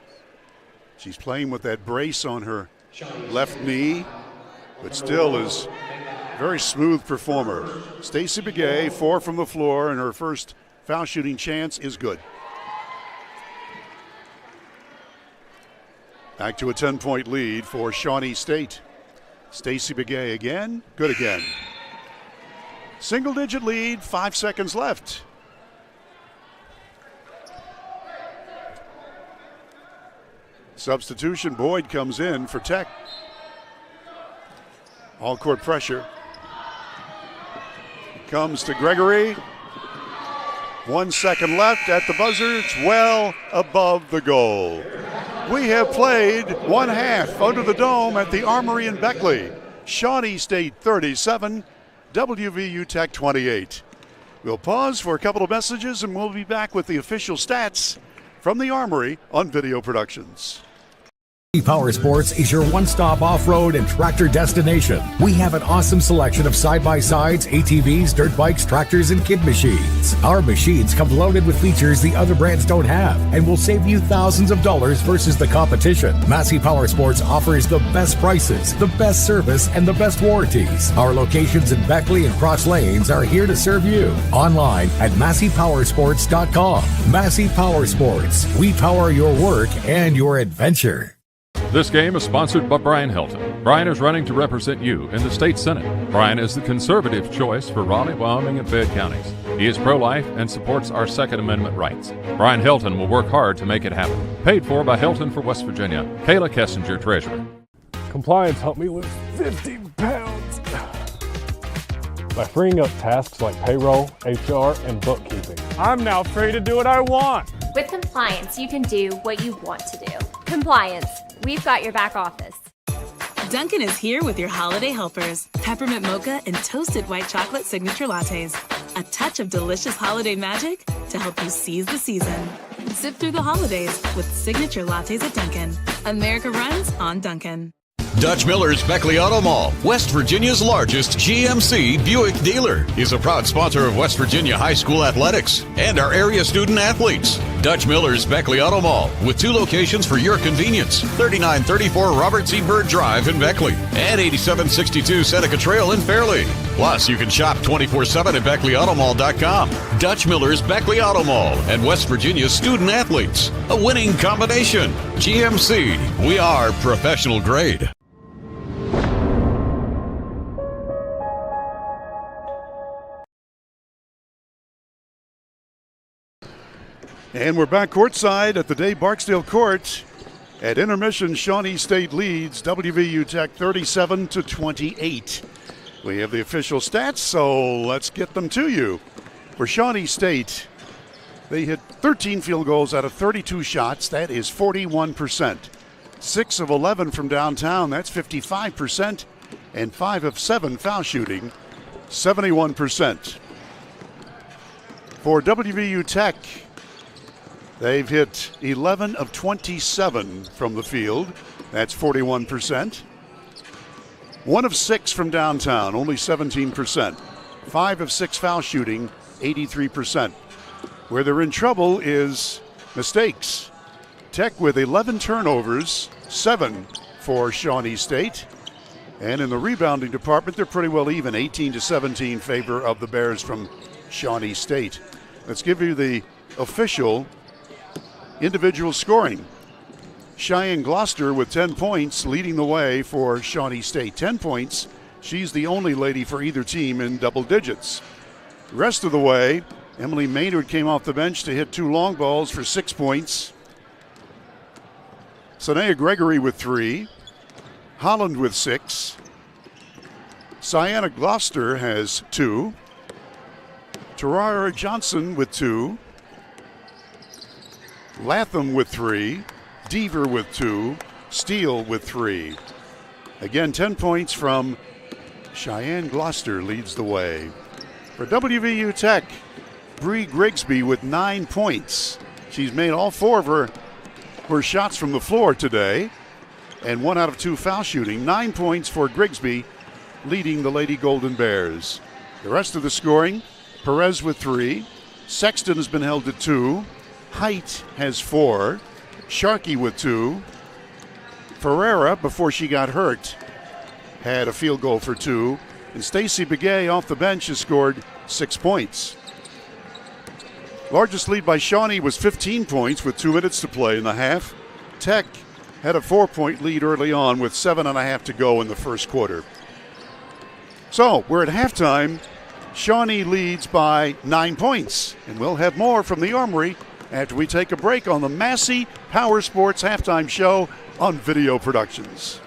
She's playing with that brace on her left knee, but still is a very smooth performer. Stacy Begay, 4 from the floor, and her first foul shooting chance is good. Back to a 10-point lead for Shawnee State. Stacy Begay again, good again. Single-digit lead, 5 seconds left. Substitution, Boyd comes in for Tech. All court pressure. Comes to Gregory. 1 second left at the buzzer. It's well above the goal. We have played one half under the dome at the Armory in Beckley. Shawnee State 37, WVU Tech 28. We'll pause for a couple of messages and we'll be back with the official stats from the Armory on Video Productions. Power Sports is your one-stop off-road and tractor destination. We have an awesome selection of side-by-sides, ATVs, dirt bikes, tractors, and kid machines. Our machines come loaded with features the other brands don't have and will save you thousands of dollars versus the competition. Massey Power Sports offers the best prices, the best service, and the best warranties. Our locations in Beckley and Cross Lanes are here to serve you. Online at MasseyPowersports.com. Massey Power Sports. We power your work and your adventure. This game is sponsored by Brian Hilton. Brian is running to represent you in the state senate. Brian is the conservative choice for Raleigh, Wyoming, and Fayette counties. He is pro-life and supports our Second Amendment rights. Brian Hilton will work hard to make it happen. Paid for by Hilton for West Virginia. Kayla Kessinger, Treasurer. Compliance helped me lose 50 pounds by freeing up tasks like payroll, HR, and bookkeeping. I'm now free to do what I want. With compliance, you can do what you want to do. Compliance, we've got your back office. Dunkin' is here with your holiday helpers. Peppermint mocha and toasted white chocolate signature lattes. A touch of delicious holiday magic to help you seize the season. Sip through the holidays with signature lattes at Dunkin'. America runs on Dunkin'. Dutch Miller's Beckley Auto Mall, West Virginia's largest GMC Buick dealer, is a proud sponsor of West Virginia high school athletics and our area student athletes. Dutch Miller's Beckley Auto Mall, with 2 locations for your convenience: 3934 Robert C. Byrd Drive in Beckley and 8762 Seneca Trail in Fairleigh. Plus, you can shop 24/7 at BeckleyAutomall.com. Dutch Miller's Beckley Auto Mall and West Virginia's student athletes. A winning combination. GMC, we are professional grade. And we're back courtside at the Dave Barksdale Court. At intermission, Shawnee State leads WVU Tech 37-28. We have the official stats, so let's get them to you. For Shawnee State, they hit 13 field goals out of 32 shots. That is 41%. 6 of 11 from downtown. That's 55%. And 5 of 7 foul shooting, 71%. For WVU Tech, they've hit 11 of 27 from the field. That's 41%. 1 of 6 from downtown, only 17%. 5 of 6 foul shooting, 83%. Where they're in trouble is mistakes. Tech with 11 turnovers, 7 for Shawnee State. And in the rebounding department, they're pretty well even, 18-17 favor of the Bears from Shawnee State. Let's give you the official individual scoring. Cheyenne Gloucester with 10 points leading the way for Shawnee State. 10 points. She's the only lady for either team in double digits. The rest of the way, Emily Maynard came off the bench to hit 2 long balls for 6 points. Sanaya Gregory with 3. Holland with 6. Sienna Gloucester has 2. Tarara Johnson with 2. Latham with 3. Deaver with 2. Steele with 3. Again, 10 points from Cheyenne Gloucester leads the way. For WVU Tech, Bree Grigsby with 9 points. She's made all 4 of her shots from the floor today, and 1 out of 2 foul shooting. 9 points for Grigsby, leading the Lady Golden Bears. The rest of the scoring, Perez with 3. Sexton has been held to 2. Height has 4. Sharkey with 2. Ferreira, before she got hurt, had a field goal for 2. And Stacy Begay off the bench has scored 6 points. Largest lead by Shawnee was 15 points with 2 minutes to play in the half. Tech had a 4-point lead early on with 7.5 to go in the first quarter. So we're at halftime. Shawnee leads by 9 points. And we'll have more from the Armory after we take a break on the Massey Power Sports Halftime Show on Video Productions.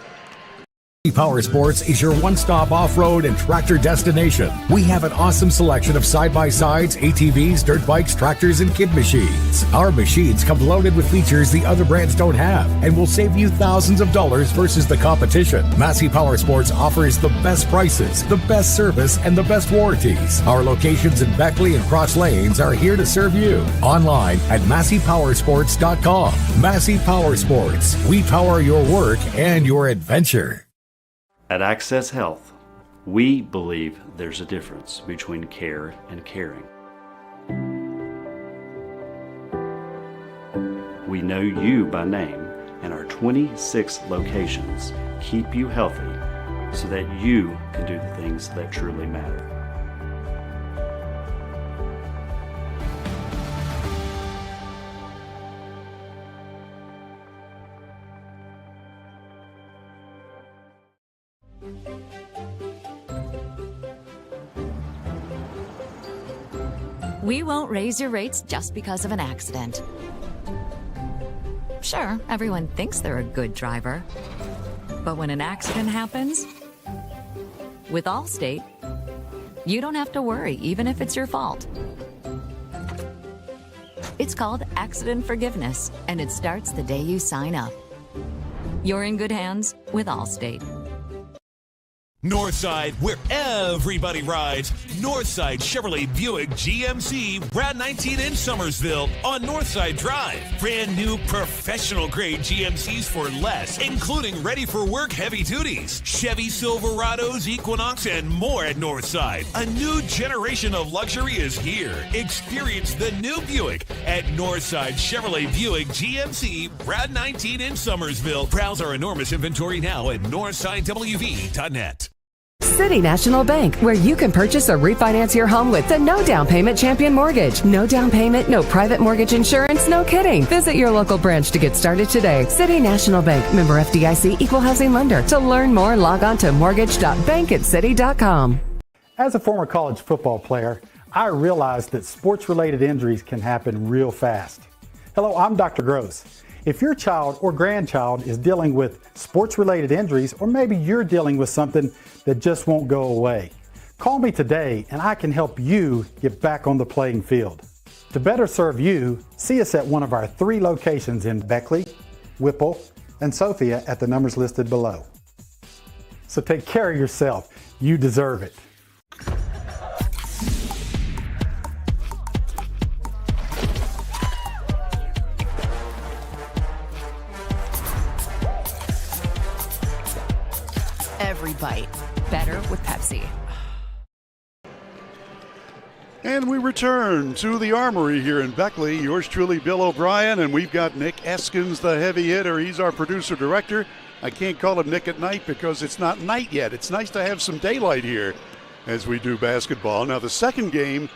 Power Sports is your one-stop off-road and tractor destination. We have an awesome selection of side-by-sides, ATVs, dirt bikes, tractors, and kid machines. Our machines come loaded with features the other brands don't have and will save you thousands of dollars versus the competition. Massey Power Sports offers the best prices, the best service, and the best warranties. Our locations in Beckley and Cross Lanes are here to serve you. Online at MasseyPowersports.com. Massey Power Sports. We power your work and your adventure. At Access Health, we believe there's a difference between care and caring. We know you by name, and our 26 locations keep you healthy so that you can do the things that truly matter. We won't raise your rates just because of an accident. Sure, everyone thinks they're a good driver. But when an accident happens, with Allstate, you don't have to worry, even if it's your fault. It's called accident forgiveness, and it starts the day you sign up. You're in good hands with Allstate. Northside, where everybody rides. Northside Chevrolet Buick GMC Route 19 in Summersville on Northside Drive. Brand new professional grade GMCs for less, including ready for work heavy duties, Chevy Silverados, Equinox, and more at Northside. A new generation of luxury is here. Experience the new Buick at Northside Chevrolet Buick GMC Route 19 in Summersville. Browse our enormous inventory now at northsidewv.net. City National Bank, where you can purchase or refinance your home with the no down payment champion mortgage. No down payment, no private mortgage insurance, no kidding. Visit your local branch to get started today. City National Bank, member FDIC, equal housing lender. To learn more, log on to mortgage.bankatcity.com. As a former college football player, I realized that sports-related injuries can happen real fast. Hello, I'm Dr. Gross. If your child or grandchild is dealing with sports-related injuries, or maybe you're dealing with something that just won't go away, call me today and I can help you get back on the playing field. To better serve you, see us at one of our 3 locations in Beckley, Whipple, and Sophia at the numbers listed below. So take care of yourself. You deserve it. Every bite better with Pepsi. And we return to the Armory here in Beckley. Yours truly, Bill O'Brien, and we've got Nick Eskins, the heavy hitter. He's our producer-director. I can't call him Nick at night because it's not night yet. It's nice to have some daylight here as we do basketball. Now, the second game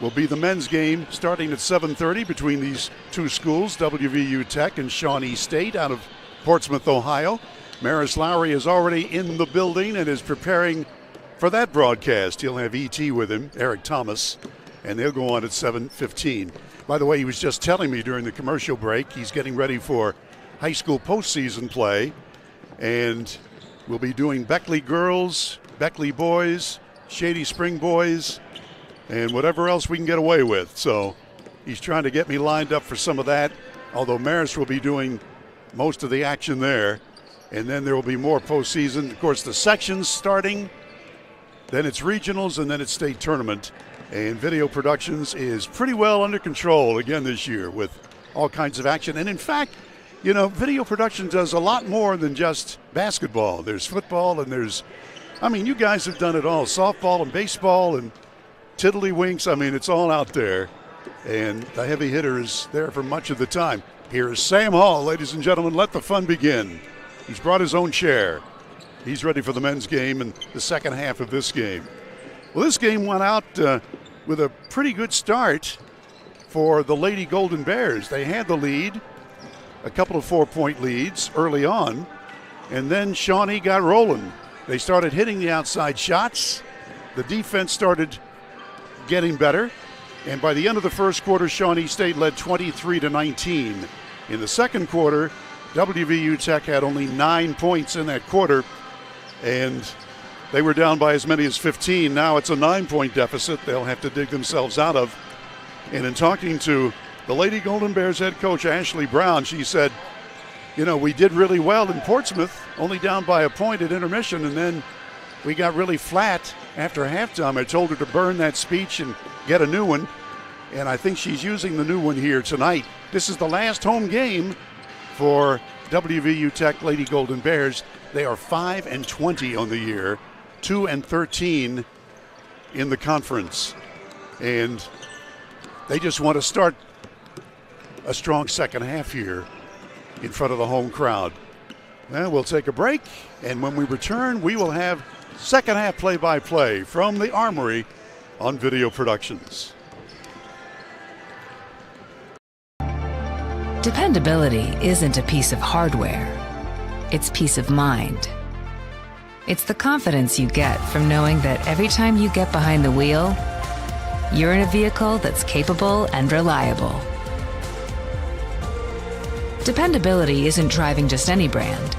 will be the men's game starting at 7:30 between these two schools, WVU Tech and Shawnee State out of Portsmouth, Ohio. Maris Lowry is already in the building and is preparing for that broadcast. He'll have ET with him, Eric Thomas, and they'll go on at 7:15. By the way, he was just telling me during the commercial break he's getting ready for high school postseason play, and we'll be doing Beckley girls, Beckley boys, Shady Spring boys, and whatever else we can get away with. So he's trying to get me lined up for some of that, although Maris will be doing most of the action there. And then there will be more postseason. Of course, the sections starting, then it's regionals, and then it's state tournament. And Video Productions is pretty well under control again this year with all kinds of action. And in fact, you know, Video Production does a lot more than just basketball. There's football and you guys have done it all. Softball and baseball and tiddlywinks. I mean, it's all out there. And the heavy hitter is there for much of the time. Here is Sam Hall, ladies and gentlemen. Let the fun begin. He's brought his own chair. He's ready for the men's game and the second half of this game. Well, this game went out with a pretty good start for the Lady Golden Bears. They had the lead, a couple of 4-point leads early on, and then Shawnee got rolling. They started hitting the outside shots. The defense started getting better, and by the end of the first quarter, Shawnee State led 23-19. In the second quarter, WVU Tech had only 9 points in that quarter, and they were down by as many as 15. Now it's a 9-point deficit they'll have to dig themselves out of. And in talking to the Lady Golden Bears head coach Ashley Brown, she said, you know, we did really well in Portsmouth, only down by a point at intermission, and then we got really flat after halftime. I told her to burn that speech and get a new one, and I think she's using the new one here tonight. This is the last home game for WVU Tech Lady Golden Bears. They are 5-20 on the year, 2-13 in the conference, and they just want to start a strong second half here in front of the home crowd. Well, we'll take a break, and when we return, we will have second half play-by-play from the Armory on Video Productions. Dependability isn't a piece of hardware. It's peace of mind. It's the confidence you get from knowing that every time you get behind the wheel, you're in a vehicle that's capable and reliable. Dependability isn't driving just any brand.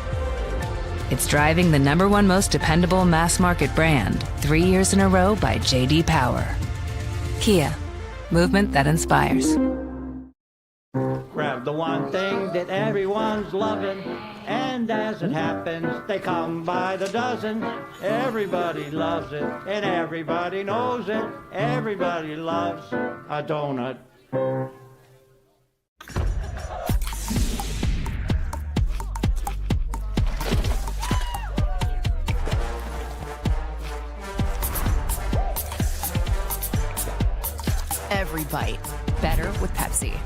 It's driving the #1 most dependable mass market brand 3 years in a row by J.D. Power. Kia, movement that inspires. Grab the one thing that everyone's loving, and as it happens, they come by the dozen. Everybody loves it, and everybody knows it. Everybody loves a donut. Every bite, better with Pepsi.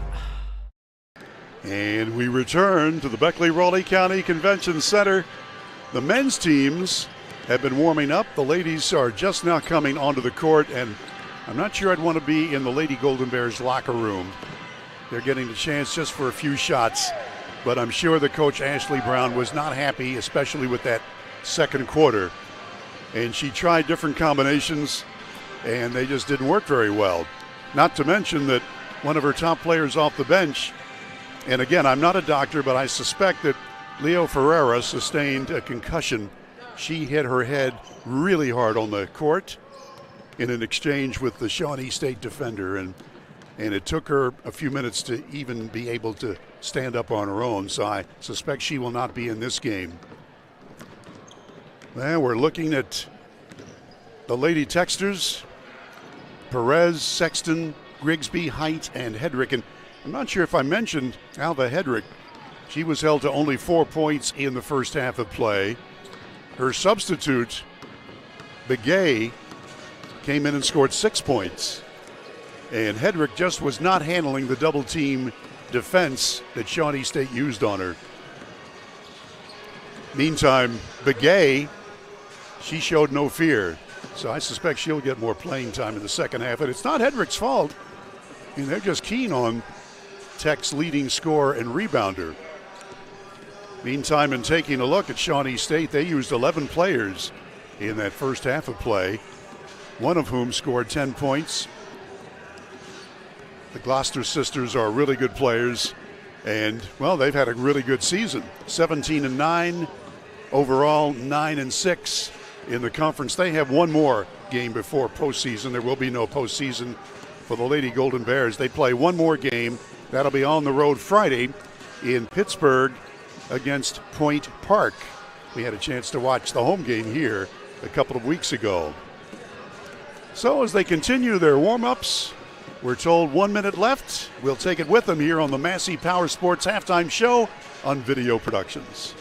And we return to the Beckley-Raleigh County Convention Center. The men's teams have been warming up. The ladies are just now coming onto the court, and I'm not sure I'd want to be in the Lady Golden Bears locker room. They're getting the chance just for a few shots, but I'm sure the coach Ashley Brown was not happy, especially with that second quarter. And she tried different combinations, and they just didn't work very well. Not to mention that one of her top players off the bench, and again, I'm not a doctor, but I suspect that Leo Ferreira sustained a concussion. She hit her head really hard on the court in an exchange with the Shawnee State defender, and it took her a few minutes to even be able to stand up on her own, so I suspect she will not be in this game. Well, we're looking at the Lady Texters, Perez, Sexton, Grigsby, Height, and Hedrick. And I'm not sure if I mentioned Alva Hedrick. She was held to only 4 points in the first half of play. Her substitute, Begay, came in and scored 6 points. And Hedrick just was not handling the double team defense that Shawnee State used on her. Meantime, Begay, she showed no fear. So I suspect she'll get more playing time in the second half. And it's not Hedrick's fault. And they're just keen on Tech's leading scorer and rebounder. Meantime, in taking a look at Shawnee State, they used 11 players in that first half of play, one of whom scored 10 points. The Gloucester sisters are really good players, and, well, they've had a really good season. 17-9, overall 9-6 in the conference. They have one more game before postseason. There will be no postseason for the Lady Golden Bears. They play one more game. That'll be on the road Friday in Pittsburgh against Point Park. We had a chance to watch the home game here a couple of weeks ago. So as they continue their warm-ups, we're told 1 minute left. We'll take it with them here on the Massey Power Sports Halftime Show on Video Productions.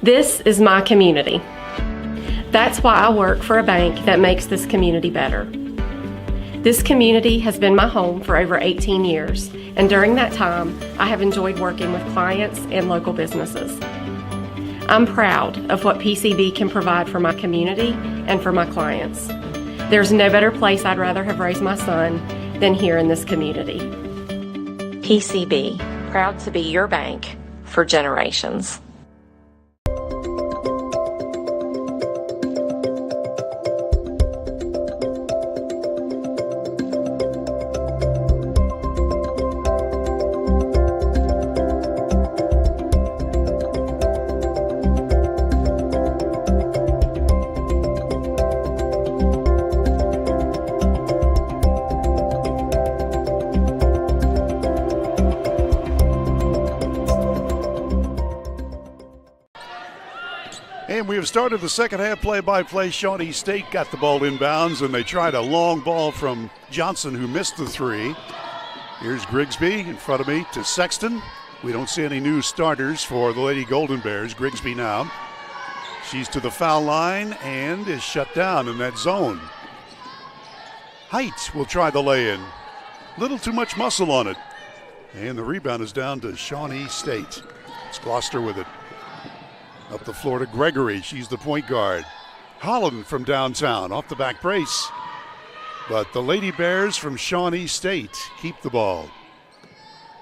This is my community. That's why I work for a bank that makes this community better. This community has been my home for over 18 years, and during that time, I have enjoyed working with clients and local businesses. I'm proud of what PCB can provide for my community and for my clients. There's no better place I'd rather have raised my son than here in this community. PCB, proud to be your bank for generations. And we have started the second half play-by-play. Shawnee State got the ball inbounds, and they tried a long ball from Johnson, who missed the three. Here's Grigsby in front of me to Sexton. We don't see any new starters for the Lady Golden Bears. Grigsby now. She's to the foul line and is shut down in that zone. Height will try the lay-in. Little too much muscle on it. And the rebound is down to Shawnee State. It's Gloucester with it. Up the floor to Gregory. She's the point guard. Holland from downtown off the back brace. But the Lady Bears from Shawnee State keep the ball.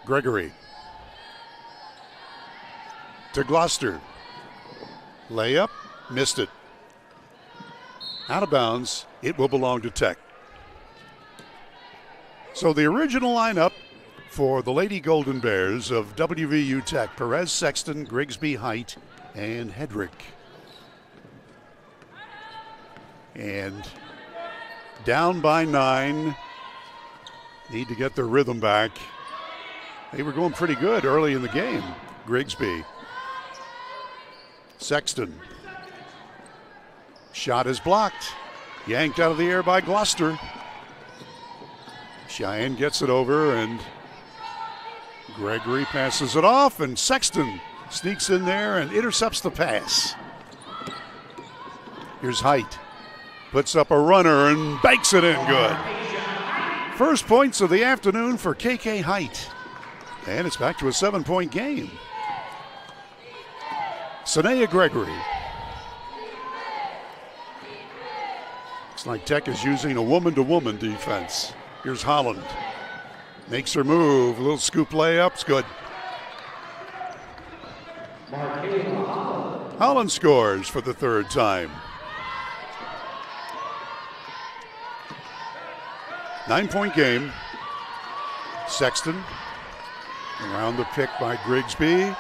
Gregory to Gloucester. Layup, missed it. Out of bounds, it will belong to Tech. So the original lineup for the Lady Golden Bears of WVU Tech: Perez, Sexton, Grigsby, Height, and Hedrick. And down by 9. Need to get their rhythm back. They were going pretty good early in the game. Grigsby. Sexton. Shot is blocked. Yanked out of the air by Gloucester. Cheyenne gets it over, and Gregory passes it off, and Sexton sneaks in there and intercepts the pass. Here's Height. Puts up a runner and banks it in good. First points of the afternoon for KK Height. And it's back to a 7-point game. Sanaya Gregory. Looks like Tech is using a woman-to-woman defense. Here's Holland. Makes her move. A little scoop layup. It's good. Holland scores for the third time. 9-point game. Sexton around the pick by Grigsby.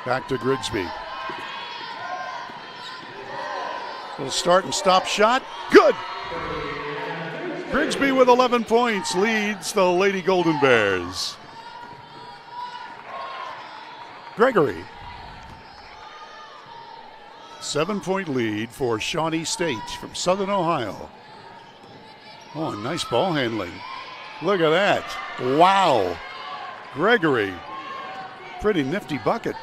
Back to Grigsby. Little start and stop shot. Good. Grigsby with 11 points leads the Lady Golden Bears. Gregory. 7-point lead for Shawnee State from Southern Ohio. Oh, nice ball handling. Look at that. Wow. Gregory. Pretty nifty bucket.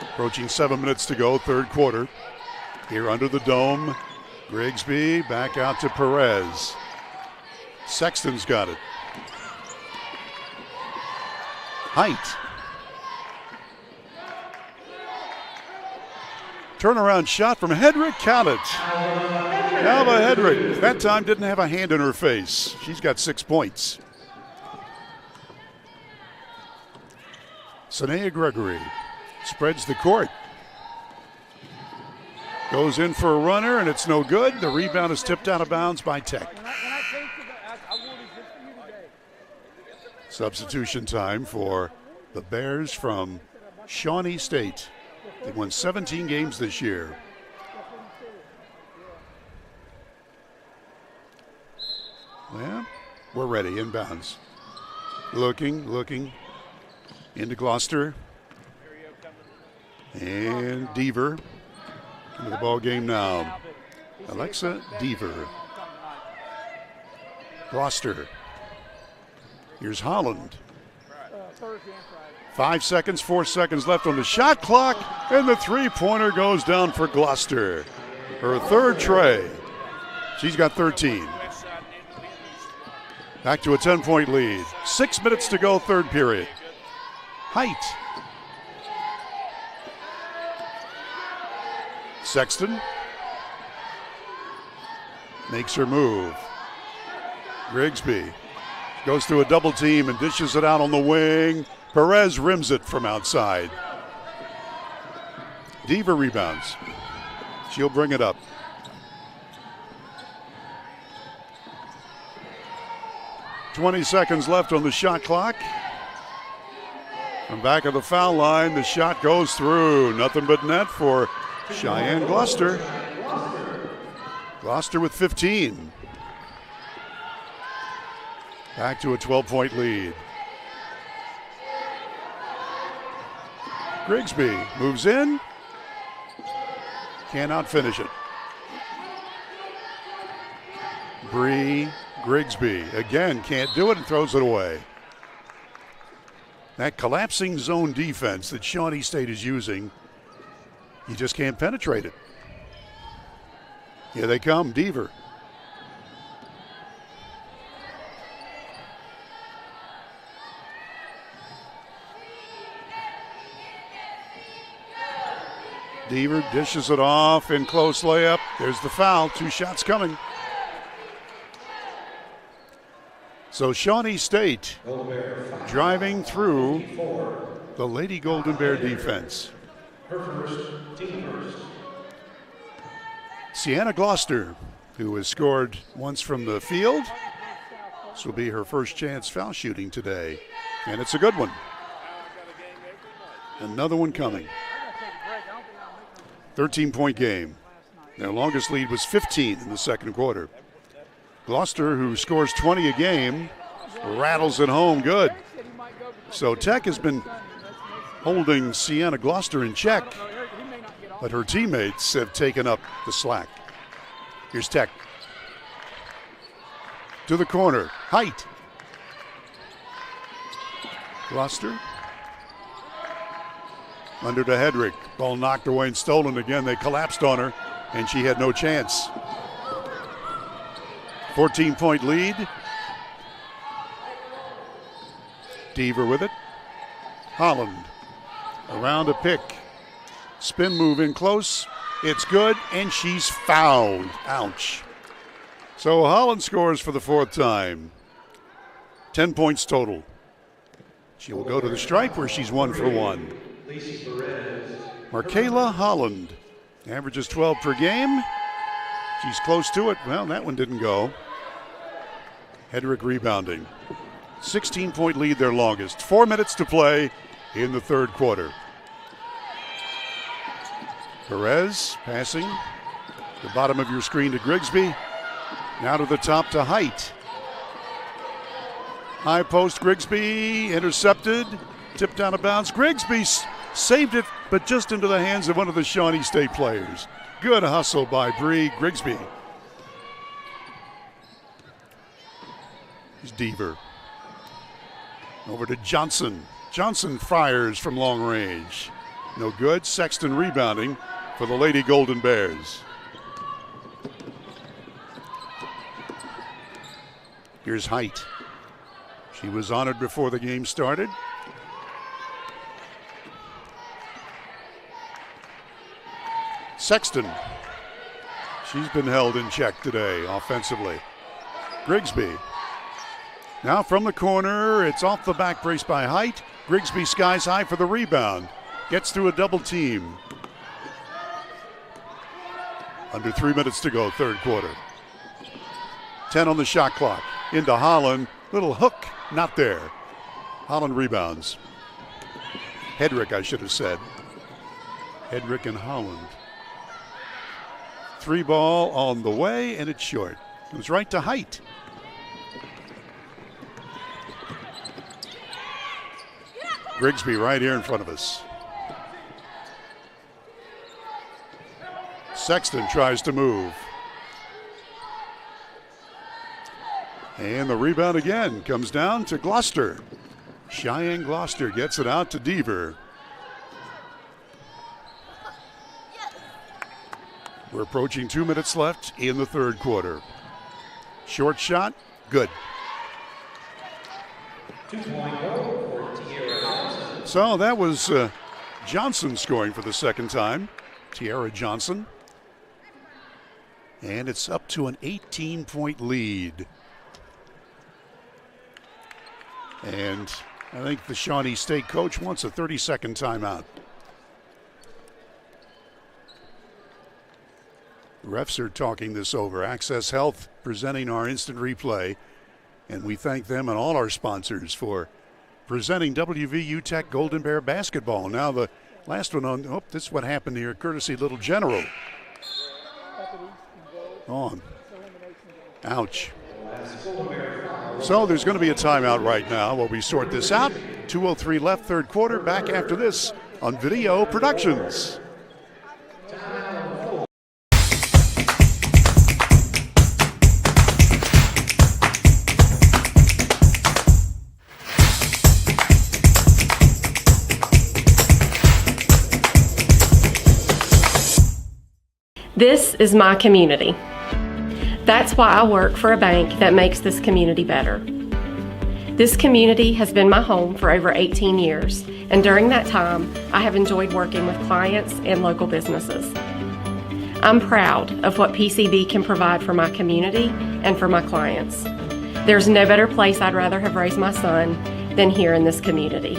Approaching 7 minutes to go, third quarter. Here under the dome, Grigsby back out to Perez. Sexton's got it. Height. Turnaround shot from Hedrick, count it. Alva Hedrick, that time didn't have a hand in her face. She's got 6 points. Sanea Gregory spreads the court. Goes in for a runner, and it's no good. The rebound is tipped out of bounds by Tech. Substitution time for the Bears from Shawnee State. They won 17 games this year. Well, we're ready, inbounds. Looking into Gloucester. And Deaver into the ball game now. Alexa Deaver. Gloucester. Here's Holland. 5 seconds, 4 seconds left on the shot clock, and the three-pointer goes down for Gloucester. Her third tray. She's got 13. Back to a 10-point lead. 6 minutes to go, third period. Height. Sexton makes her move. Grigsby goes through a double team and dishes it out on the wing. Perez rims it from outside. Deaver rebounds. She'll bring it up. .20 seconds left on the shot clock. From back of the foul line, the shot goes through. Nothing but net for Cheyenne Gloucester. Gloucester with 15. Back to a 12-point lead. Grigsby moves in. Cannot finish it. Bree Grigsby again can't do it and throws it away. That collapsing zone defense that Shawnee State is using, you just can't penetrate it. Here they come, Deaver. Deaver dishes it off in close layup. There's the foul. 2 shots coming. So Shawnee State driving through the Lady Golden Bear defense. Sienna Gloucester, who has scored once from the field. This will be her first chance foul shooting today. And it's a good one. Another one coming. 13-point game. Their longest lead was 15 in the second quarter. Gloucester, who scores 20 a game, rattles it home good. So Tech has been holding Sienna Gloucester in check, but her teammates have taken up the slack. Here's Tech. To the corner. Height. Gloucester. Under to Hedrick. Ball knocked away and stolen again. They collapsed on her, and she had no chance. 14-point lead. Deaver with it. Holland around a pick. Spin move in close. It's good, and she's fouled. Ouch. So Holland scores for the 4th time. 10 points total. She will go to the stripe where she's 1 for 1. Markayla Holland averages 12 per game. She's close to it. Well, that one didn't go. Hedrick rebounding. 16-point lead, their longest. 4 minutes to play in the third quarter. Perez passing. The bottom of your screen to Grigsby. Now to the top to Height. High post, Grigsby intercepted. Tipped out of bounds. Grigsby saved it but just into the hands of one of the Shawnee State players. Good hustle by Bree Grigsby. Here's Deaver. Over to Johnson. Johnson fires from long range. No good. Sexton rebounding for the Lady Golden Bears. Here's Height. She was honored before the game started. Sexton. She's been held in check today offensively. Grigsby. Now from the corner, it's off the back brace by Height. Grigsby skies high for the rebound. Gets through a double team. Under 3 minutes to go, third quarter. 10 on the shot clock. Into Holland. Little hook, not there. Holland rebounds. Hedrick, I should have said. Hedrick and Holland. 3 ball on the way, and it's short. Goes right to Height. Grigsby right here in front of us. Sexton tries to move. And the rebound again comes down to Gloucester. Cheyenne Gloucester gets it out to Deaver. We're approaching 2 minutes left in the third quarter. Short shot, good. So that was Johnson scoring for the second time. Tiara Johnson. And it's up to an 18-point lead. And I think the Shawnee State coach wants a 30-second timeout. Refs are talking this over. Access Health presenting our instant replay. And we thank them and all our sponsors for presenting WVU Tech Golden Bear basketball. Now the last one on, oh, this is what happened here, courtesy Little General. On. Ouch. So there's going to be a timeout right now while we sort this out. 2:03 left, third quarter. Back after this on Video Productions. This is my community. That's why I work for a bank that makes this community better. This community has been my home for over 18 years, and during that time, I have enjoyed working with clients and local businesses. I'm proud of what PCB can provide for my community and for my clients. There's no better place I'd rather have raised my son than here in this community.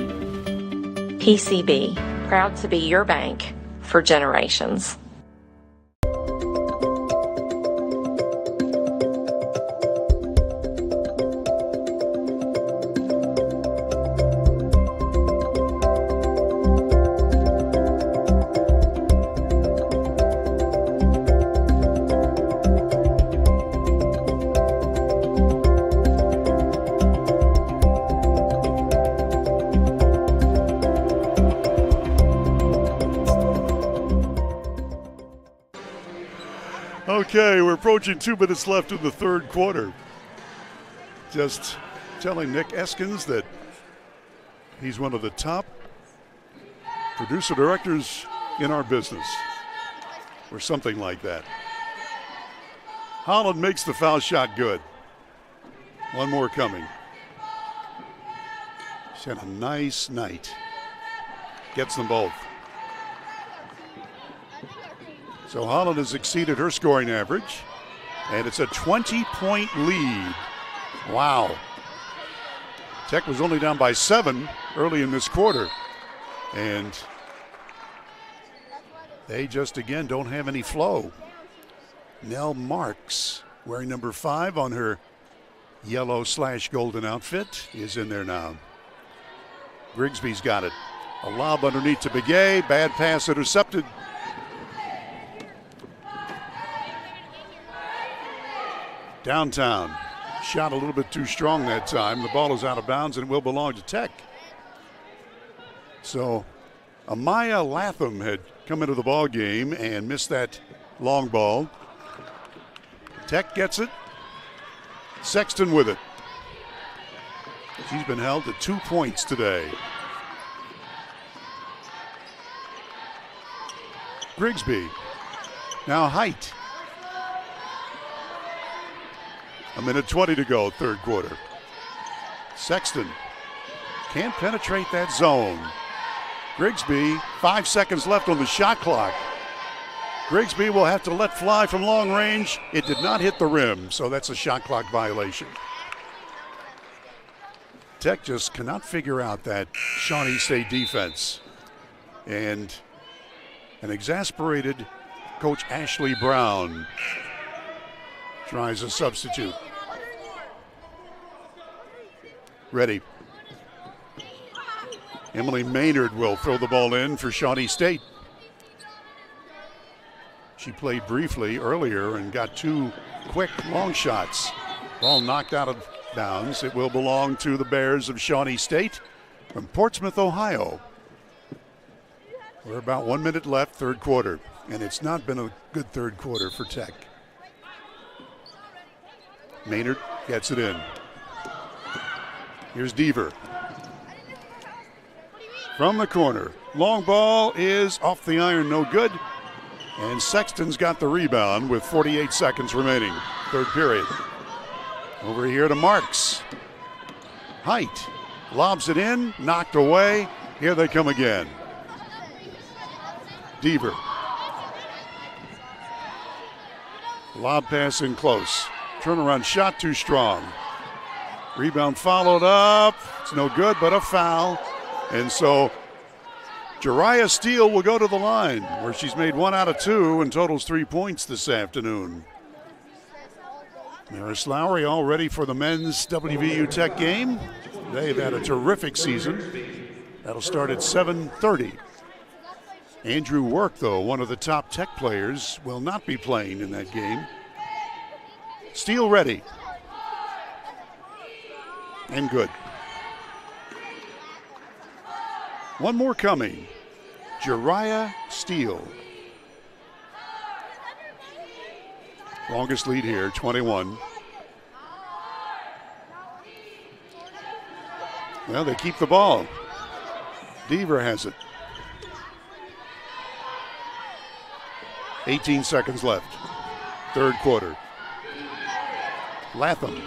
PCB, proud to be your bank for generations. Okay, we're approaching 2 minutes left in the third quarter. Just telling Nick Eskins that he's one of the top producer directors in our business, or something like that. Holland makes the foul shot good. One more coming. She's had a nice night. Gets them both. So Holland has exceeded her scoring average, and it's a 20-point lead. Wow. Tech was only down by 7 early in this quarter, and they just, again, don't have any flow. Nell Marks, wearing number 5 on her yellow/golden outfit, is in there now. Grigsby's got it. A lob underneath to Begay. Bad pass intercepted. Downtown. Shot a little bit too strong that time. The ball is out of bounds and it will belong to Tech. So Amaya Latham had come into the ball game and missed that long ball. Tech gets it. Sexton with it. She's been held to 2 points today. Grigsby. Now Height. 1:20 to go, third quarter. Sexton can't penetrate that zone. Grigsby, 5 seconds left on the shot clock. Grigsby will have to let fly from long range. It did not hit the rim, so that's a shot clock violation. Tech just cannot figure out that Shawnee State defense. And an exasperated Coach Ashley Brown tries a substitute. Ready. Emily Maynard will throw the ball in for Shawnee State. She played briefly earlier and got 2 quick long shots. Ball knocked out of bounds. It will belong to the Bears of Shawnee State from Portsmouth, Ohio. We're about 1 minute left, third quarter, and it's not been a good third quarter for Tech. Maynard gets it in. Here's Deaver. From the corner. Long ball is off the iron, no good. And Sexton's got the rebound with 48 seconds remaining, third period. Over here to Marks. Height lobs it in, knocked away. Here they come again. Deaver. Lob pass in close. Turnaround shot too strong. Rebound followed up. It's no good, but a foul. And so Jariah Steele will go to the line, where she's made 1 out of 2 and totals 3 points this afternoon. Maris Lowry all ready for the men's WVU Tech game. They've had a terrific season. That'll start at 7:30. Andrew Work, though, one of the top Tech players, will not be playing in that game. Steele ready. And good. One more coming. Jariah Steele. Longest lead here, 21. Well, they keep the ball. Deaver has it. 18 seconds left. Third quarter. Latham.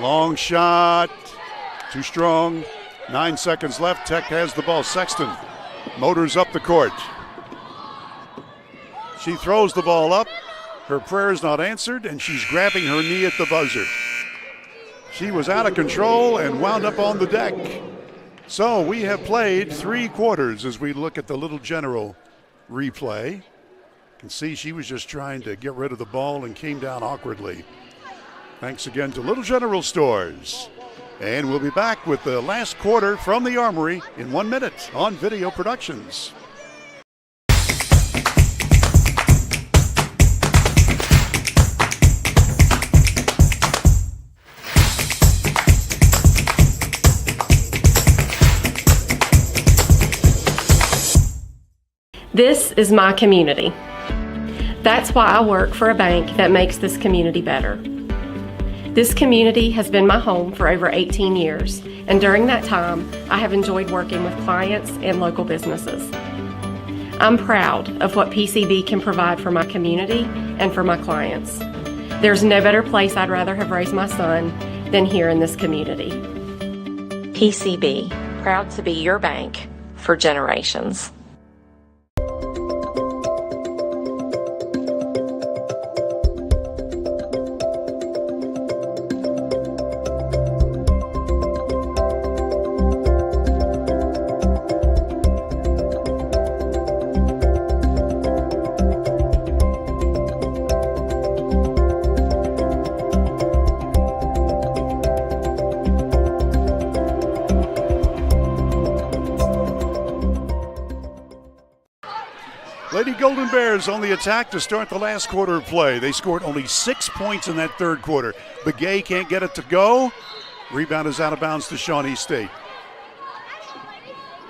Long shot. Too strong. 9 seconds left. Tech has the ball. Sexton motors up the court. She throws the ball up. Her prayer is not answered, and she's grabbing her knee at the buzzer. She was out of control and wound up on the deck. So we have played 3 quarters as we look at the Little General replay. You can see she was just trying to get rid of the ball and came down awkwardly. Thanks again to Little General Stores. And we'll be back with the last quarter from the Armory in 1 minute on Video Productions. This is my community. That's why I work for a bank that makes this community better. This community has been my home for over 18 years, and during that time, I have enjoyed working with clients and local businesses. I'm proud of what PCB can provide for my community and for my clients. There's no better place I'd rather have raised my son than here in this community. PCB, proud to be your bank for generations. Lady Golden Bears on the attack to start the last quarter of play. They scored only 6 points in that third quarter. Begay can't get it to go. Rebound is out of bounds to Shawnee State.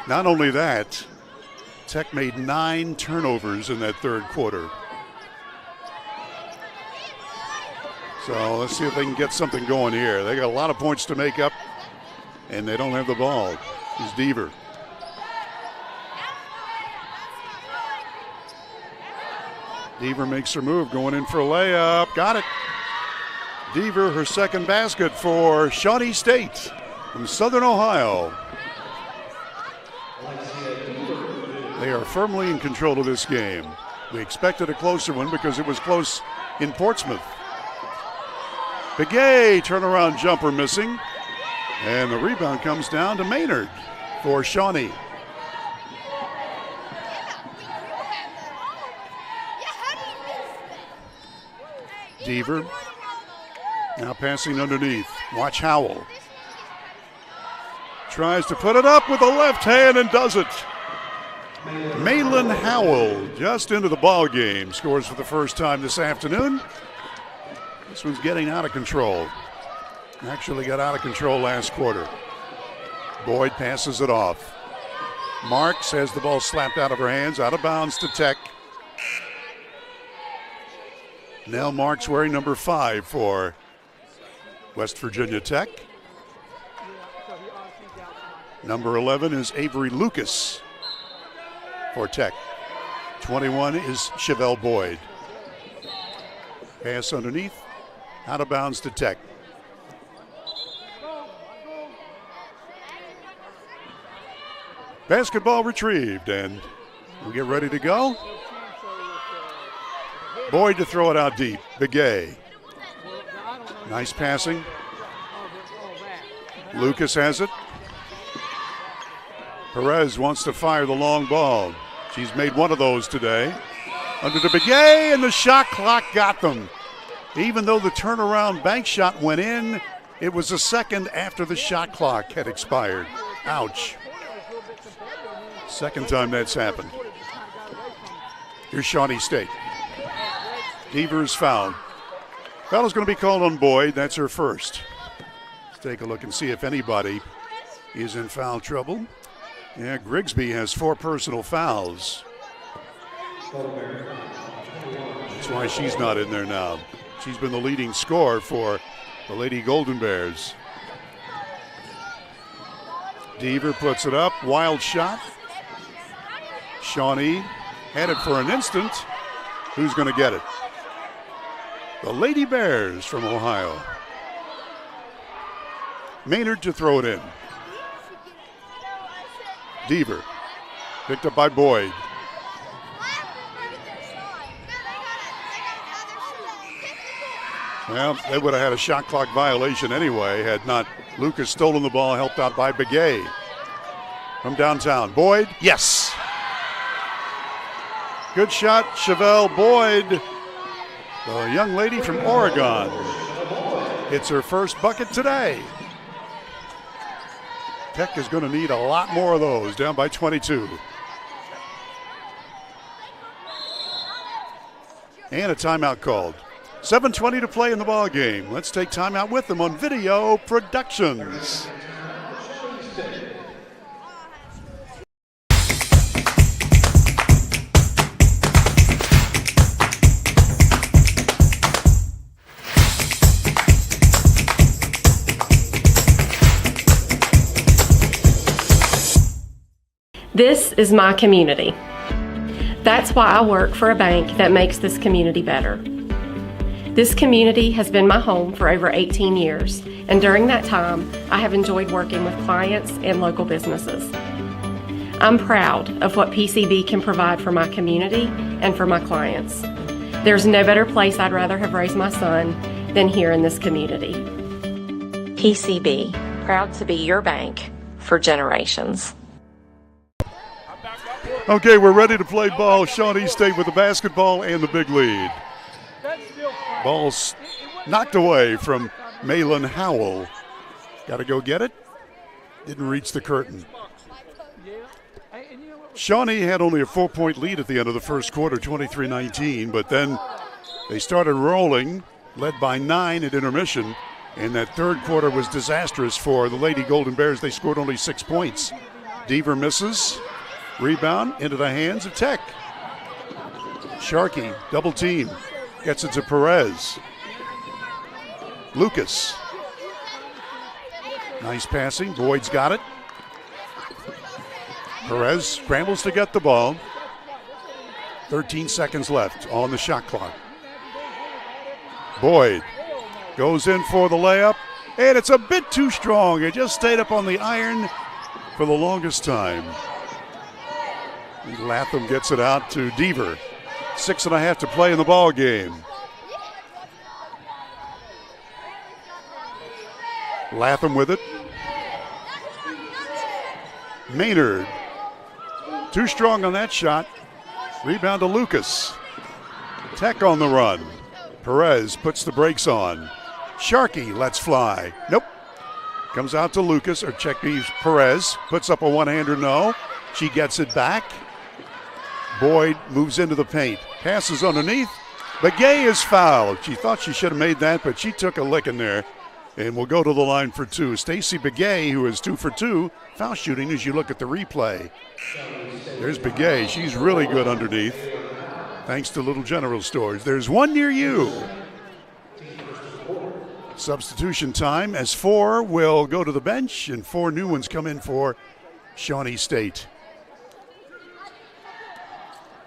Not only that, Tech made 9 turnovers in that third quarter. So let's see if they can get something going here. They got a lot of points to make up, and they don't have the ball. Here's Deaver. Deaver makes her move, going in for a layup. Got it. Deaver, her second basket for Shawnee State from Southern Ohio. They are firmly in control of this game. We expected a closer one because it was close in Portsmouth. Begay, turnaround jumper missing. And the rebound comes down to Maynard for Shawnee. Deaver now passing underneath. Watch Howell. Tries to put it up with the left hand and does it. Malin Howell just into the ball game. Scores for the first time this afternoon. This one's getting out of control. Actually got out of control last quarter. Boyd passes it off. Marks has the ball slapped out of her hands, out of bounds to Tech. Nell Marks wearing number 5 for West Virginia Tech. Number 11 is Avery Lucas for Tech. 21 is Chevelle Boyd. Pass underneath, out of bounds to Tech. Basketball retrieved, and we get ready to go. Boyd to throw it out deep. Begay. Nice passing. Lucas has it. Perez wants to fire the long ball. She's made one of those today. Under to Begay, and the shot clock got them. Even though the turnaround bank shot went in, it was a second after the shot clock had expired. Ouch. Second time that's happened. Here's Shawnee State. Deaver's fouled. Foul is going to be called on Boyd. That's her first. Let's take a look and see if anybody is in foul trouble. Yeah, Grigsby has 4 personal fouls. That's why she's not in there now. She's been the leading scorer for the Lady Golden Bears. Deaver puts it up. Wild shot. Shawnee had it for an instant. Who's going to get it? The Lady Bears from Ohio. Maynard to throw it in. Deaver, picked up by Boyd. Well, they would have had a shot clock violation anyway had not Lucas stolen the ball, helped out by Begay. From downtown, Boyd, yes. Good shot, Chevelle Boyd, the young lady from Oregon. It's her first bucket today. Tech is going to need a lot more of those, down by 22. And a timeout called. 7:20 to play in the ball game. Let's take timeout with them on Video Productions. This is my community. That's why I work for a bank that makes this community better. This community has been my home for over 18 years, and during that time, I have enjoyed working with clients and local businesses. I'm proud of what PCB can provide for my community and for my clients. There's no better place I'd rather have raised my son than here in this community. PCB, proud to be your bank for generations. Okay, we're ready to play ball. Shawnee State with the basketball and the big lead. Ball's knocked away from Malin Howell. Got to go get it. Didn't reach the curtain. Shawnee had only a 4-point lead at the end of the first quarter, 23-19, but then they started rolling, led by 9 at intermission, and that third quarter was disastrous for the Lady Golden Bears. They scored only 6 points. Deaver misses. Rebound into the hands of Tech. Sharkey, double team. Gets it to Perez. Lucas. Nice passing. Boyd's got it. Perez scrambles to get the ball. 13 seconds left on the shot clock. Boyd goes in for the layup, and it's a bit too strong. It just stayed up on the iron for the longest time. Latham gets it out to Deaver. 6.5 to play in the ball game. Latham with it. Maynard. Too strong on that shot. Rebound to Lucas. Tech on the run. Perez puts the brakes on. Sharkey lets fly. Nope. Comes out to Lucas, or check these. Perez puts up a one-hander, no. She gets it back. Boyd moves into the paint. Passes underneath. Begay is fouled. She thought she should have made that, but she took a licking there. And will go to the line for two. Stacey Begay, who is 2 for 2, foul shooting as you look at the replay. There's Begay. She's really good underneath, thanks to Little General Stores. There's one near you. Substitution time as 4 will go to the bench and 4 new ones come in for Shawnee State.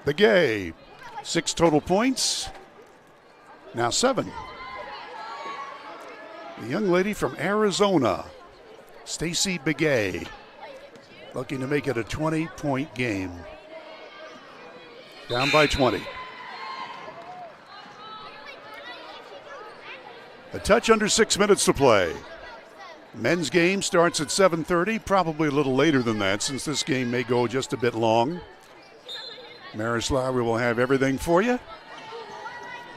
Begay, 6 total points, now 7. The young lady from Arizona, Stacey Begay, looking to make it a 20-point game. Down by 20. A touch under 6 minutes to play. Men's game starts at 7:30, probably a little later than that since this game may go just a bit long. Maris Lowry will have everything for you.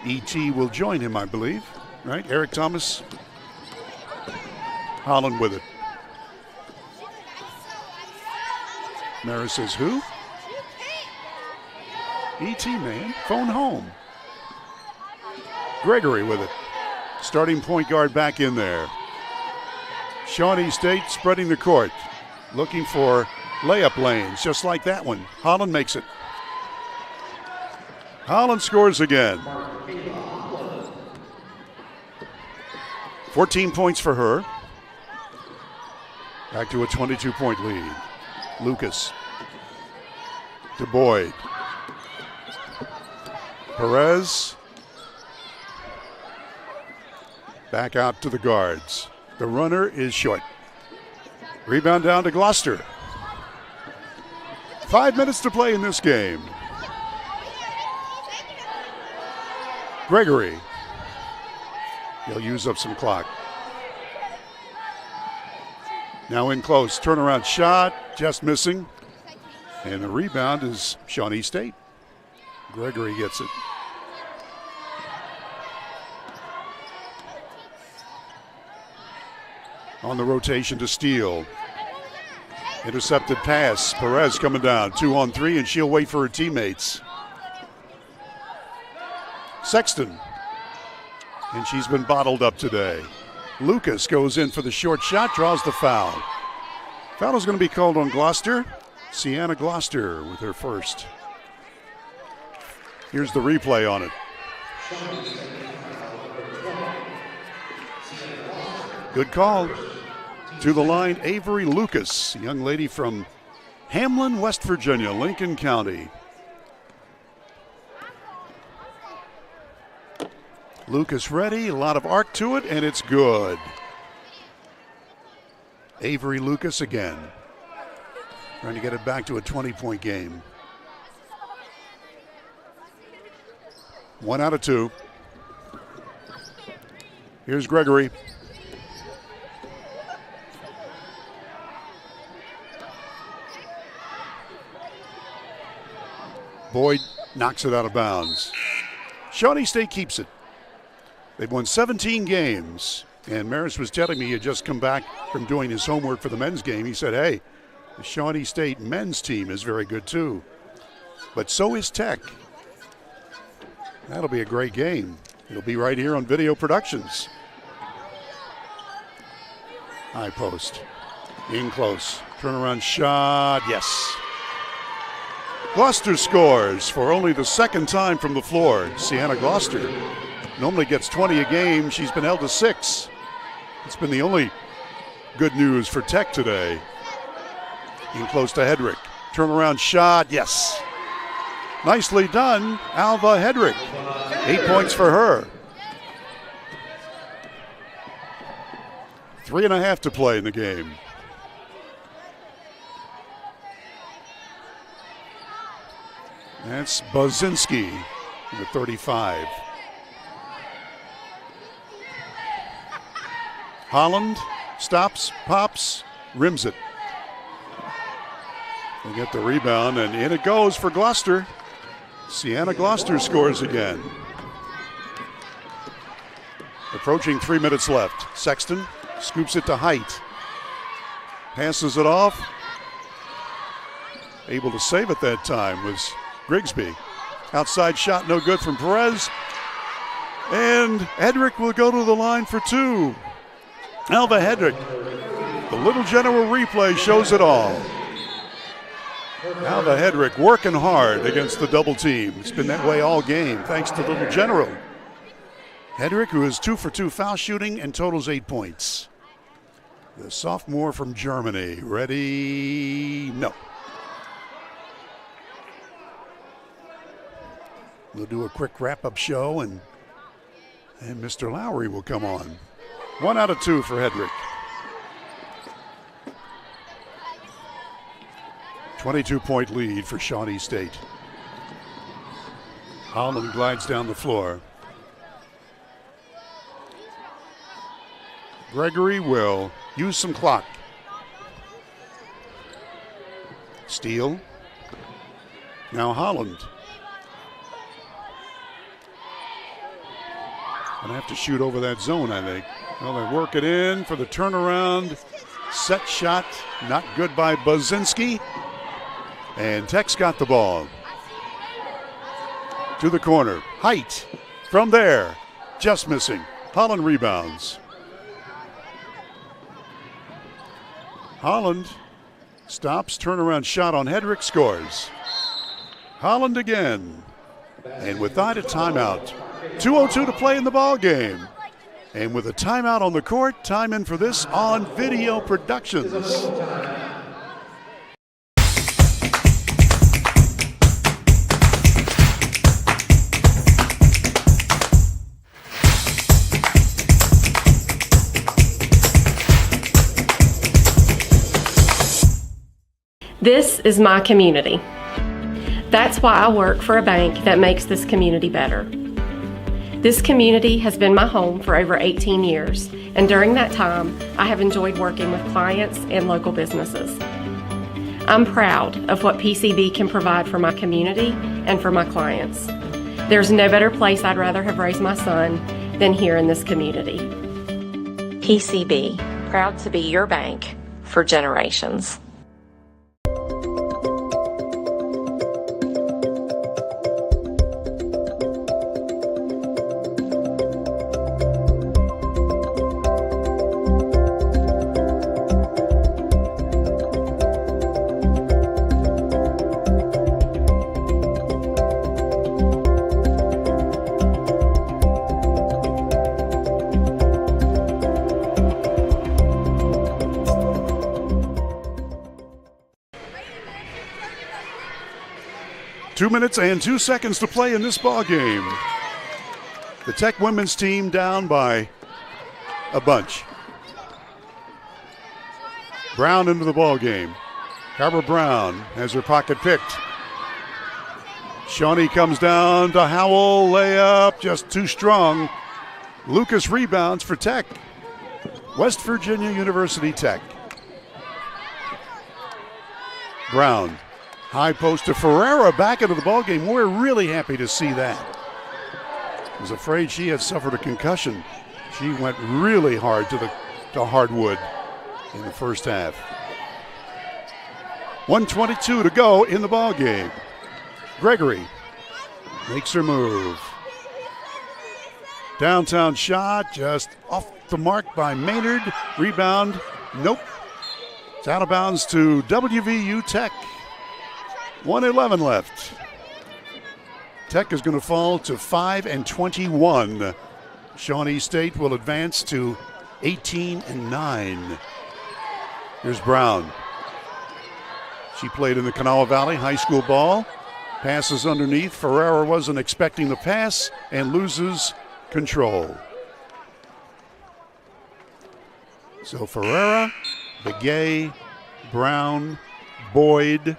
E.T. will join him, I believe. Right? Eric Thomas. Holland with it. Maris says, who? E.T. man. Phone home. Gregory with it. Starting point guard back in there. Shawnee State spreading the court. Looking for layup lanes, just like that one. Holland makes it. Holland scores again. 14 points for her. Back to a 22-point lead. Lucas to Boyd. Perez back out to the guards. The runner is short. Rebound down to Gloucester. 5 minutes to play in this game. Gregory. He'll use up some clock. Now in close, turnaround shot, just missing. And the rebound is Shawnee State. Gregory gets it. On the rotation to Steele. Intercepted pass. Perez coming down. 2-on-3, and she'll wait for her teammates. Sexton. And she's been bottled up today. Lucas goes in for the short shot, draws the foul. Foul is going to be called on Gloucester. Sienna Gloucester with her first. Here's the replay on it. Good call. To the line, Avery Lucas, a young lady from Hamlin, West Virginia, Lincoln County. Lucas ready, a lot of arc to it, and it's good. Avery Lucas again. Trying to get it back to a 20-point game. 1 out of 2. Here's Gregory. Boyd knocks it out of bounds. Shawnee State keeps it. They've won 17 games. And Maris was telling me he had just come back from doing his homework for the men's game. He said, hey, the Shawnee State men's team is very good too. But so is Tech. That'll be a great game. It'll be right here on Video Productions. High post. In close. Turnaround shot, yes. Gloucester scores for only the second time from the floor. Sienna Gloucester normally gets 20 a game. She's been held to 6. It's been the only good news for Tech today. In close to Hedrick. Turnaround shot, yes. Nicely done, Alva Hedrick. 8 points for her. 3.5 to play in the game. That's Bozinski with 35. Holland stops, pops, rims it. They get the rebound, and in it goes for Gloucester. Sienna Gloucester scores again. Approaching 3 minutes left. Sexton scoops it to Height. Passes it off. Able to save it that time was Grigsby. Outside shot no good from Perez. And Hedrick will go to the line for 2. Alva Hedrick. The Little General replay shows it all. Alva Hedrick working hard against the double team. It's been that way all game, thanks to Little General. Hedrick, who is 2 for 2 foul shooting and totals 8 points. The sophomore from Germany. Ready? No. We'll do a quick wrap-up show, and Mr. Lowry will come on. 1 out of 2 for Hedrick. 22-point lead for Shawnee State. Holland glides down the floor. Gregory will use some clock. Steele. Now Holland. Gonna have to shoot over that zone, I think. Well, they work it in for the turnaround. Set shot, not good by Bozinski. And Tech's got the ball. To the corner. Height from there. Just missing. Holland rebounds. Holland stops. Turnaround shot on Hedrick. Scores. Holland again. And without a timeout. 2:02 to play in the ball game. And with a timeout on the court, time in for this on Video Productions. This is my community. That's why I work for a bank that makes this community better. This community has been my home for over 18 years, and during that time, I have enjoyed working with clients and local businesses. I'm proud of what PCB can provide for my community and for my clients. There's no better place I'd rather have raised my son than here in this community. PCB, proud to be your bank for generations. Minutes and 2 seconds to play in this ball game. The Tech women's team down by a bunch. Brown into the ball game. Carver Brown has her pocket picked. Shawnee comes down to Howell, layup just too strong. Lucas rebounds for Tech. West Virginia University Tech. Brown. High post to Ferreira back into the ballgame. We're really happy to see that. I was afraid she had suffered a concussion. She went really hard to hardwood in the first half. 1:22 to go in the ballgame. Gregory makes her move. Downtown shot just off the mark by Maynard. Rebound, nope. It's out of bounds to WVU Tech. 1:11 left. Tech is going to fall to 5-21. Shawnee State will advance to 18-9. Here's Brown. She played in the Kanawha Valley high school ball. Passes underneath. Ferreira wasn't expecting the pass and loses control. So Ferreira, Begay, Brown, Boyd,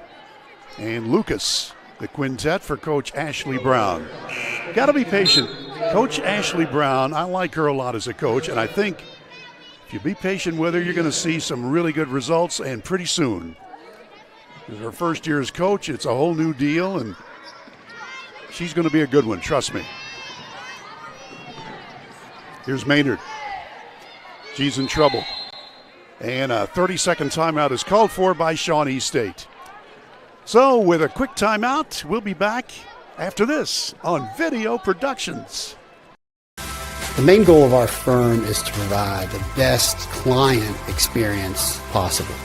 and Lucas, the quintet for Coach Ashley Brown. Got to be patient. Coach Ashley Brown, I like her a lot as a coach, and I think if you be patient with her, you're going to see some really good results, and pretty soon. It's her first year as coach. It's a whole new deal, and she's going to be a good one, trust me. Here's Maynard. She's in trouble. And a 30-second timeout is called for by Shawnee State. So with a quick timeout, we'll be back after this on Video Productions. The main goal of our firm is to provide the best client experience possible.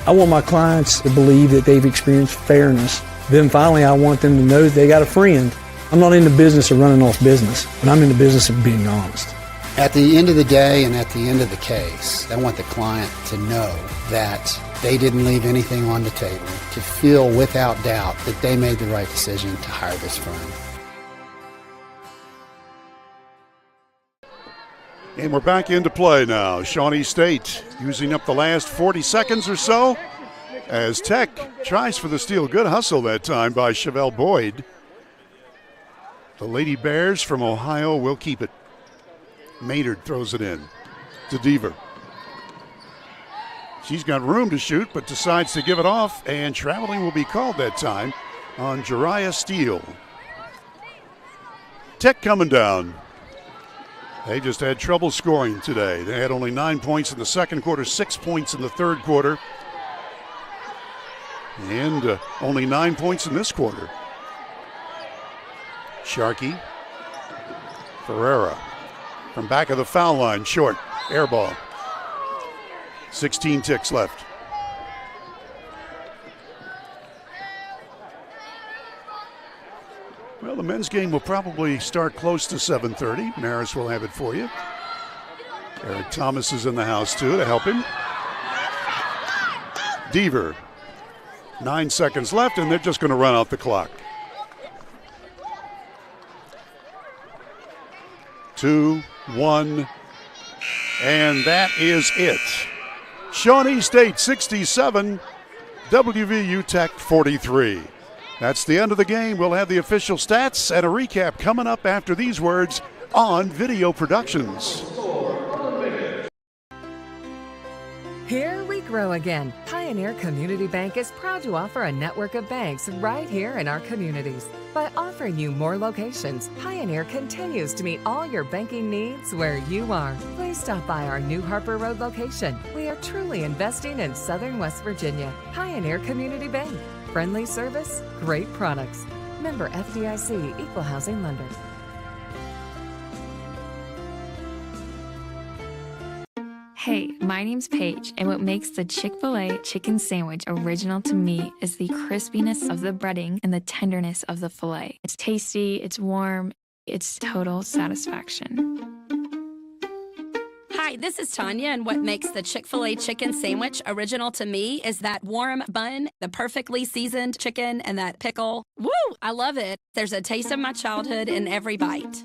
I want my clients to believe that they've experienced fairness. Then finally, I want them to know that they got a friend. I'm not in the business of running off business, but I'm in the business of being honest. At the end of the day and at the end of the case, I want the client to know that they didn't leave anything on the table, to feel without doubt that they made the right decision to hire this firm. And we're back into play now. Shawnee State using up the last 40 seconds or so as Tech tries for the steal. Good hustle that time by Chevelle Boyd. The Lady Bears from Ohio will keep it. Maynard throws it in to Deaver. She's got room to shoot, but decides to give it off, and traveling will be called that time on Jariah Steele. Tech coming down. They just had trouble scoring today. They had only 9 points in the second quarter, 6 points in the third quarter, and only 9 points in this quarter. Sharkey, Ferreira from back of the foul line, short, air ball. 16 ticks left. Well, the men's game will probably start close to 7:30. Maris will have it for you. Eric Thomas is in the house too to help him. Deaver, 9 seconds left, and they're just going to run out the clock. 2, 1, and that is it. Shawnee State 67, WVU Tech 43. That's the end of the game. We'll have the official stats and a recap coming up after these words on Video Productions. Here we grow again. Pioneer Community Bank is proud to offer a network of banks right here in our communities. By offering you more locations, Pioneer continues to meet all your banking needs where you are. Please stop by our new Harper Road location. We are truly investing in Southern West Virginia. Pioneer Community Bank. Friendly service, great products. Member FDIC, Equal Housing Lender. Hey, my name's Paige, and what makes the Chick-fil-A chicken sandwich original to me is the crispiness of the breading and the tenderness of the filet. It's tasty, it's warm, it's total satisfaction. Hi, this is Tanya, and what makes the Chick-fil-A chicken sandwich original to me is that warm bun, the perfectly seasoned chicken, and that pickle. Woo! I love it. There's a taste of my childhood in every bite.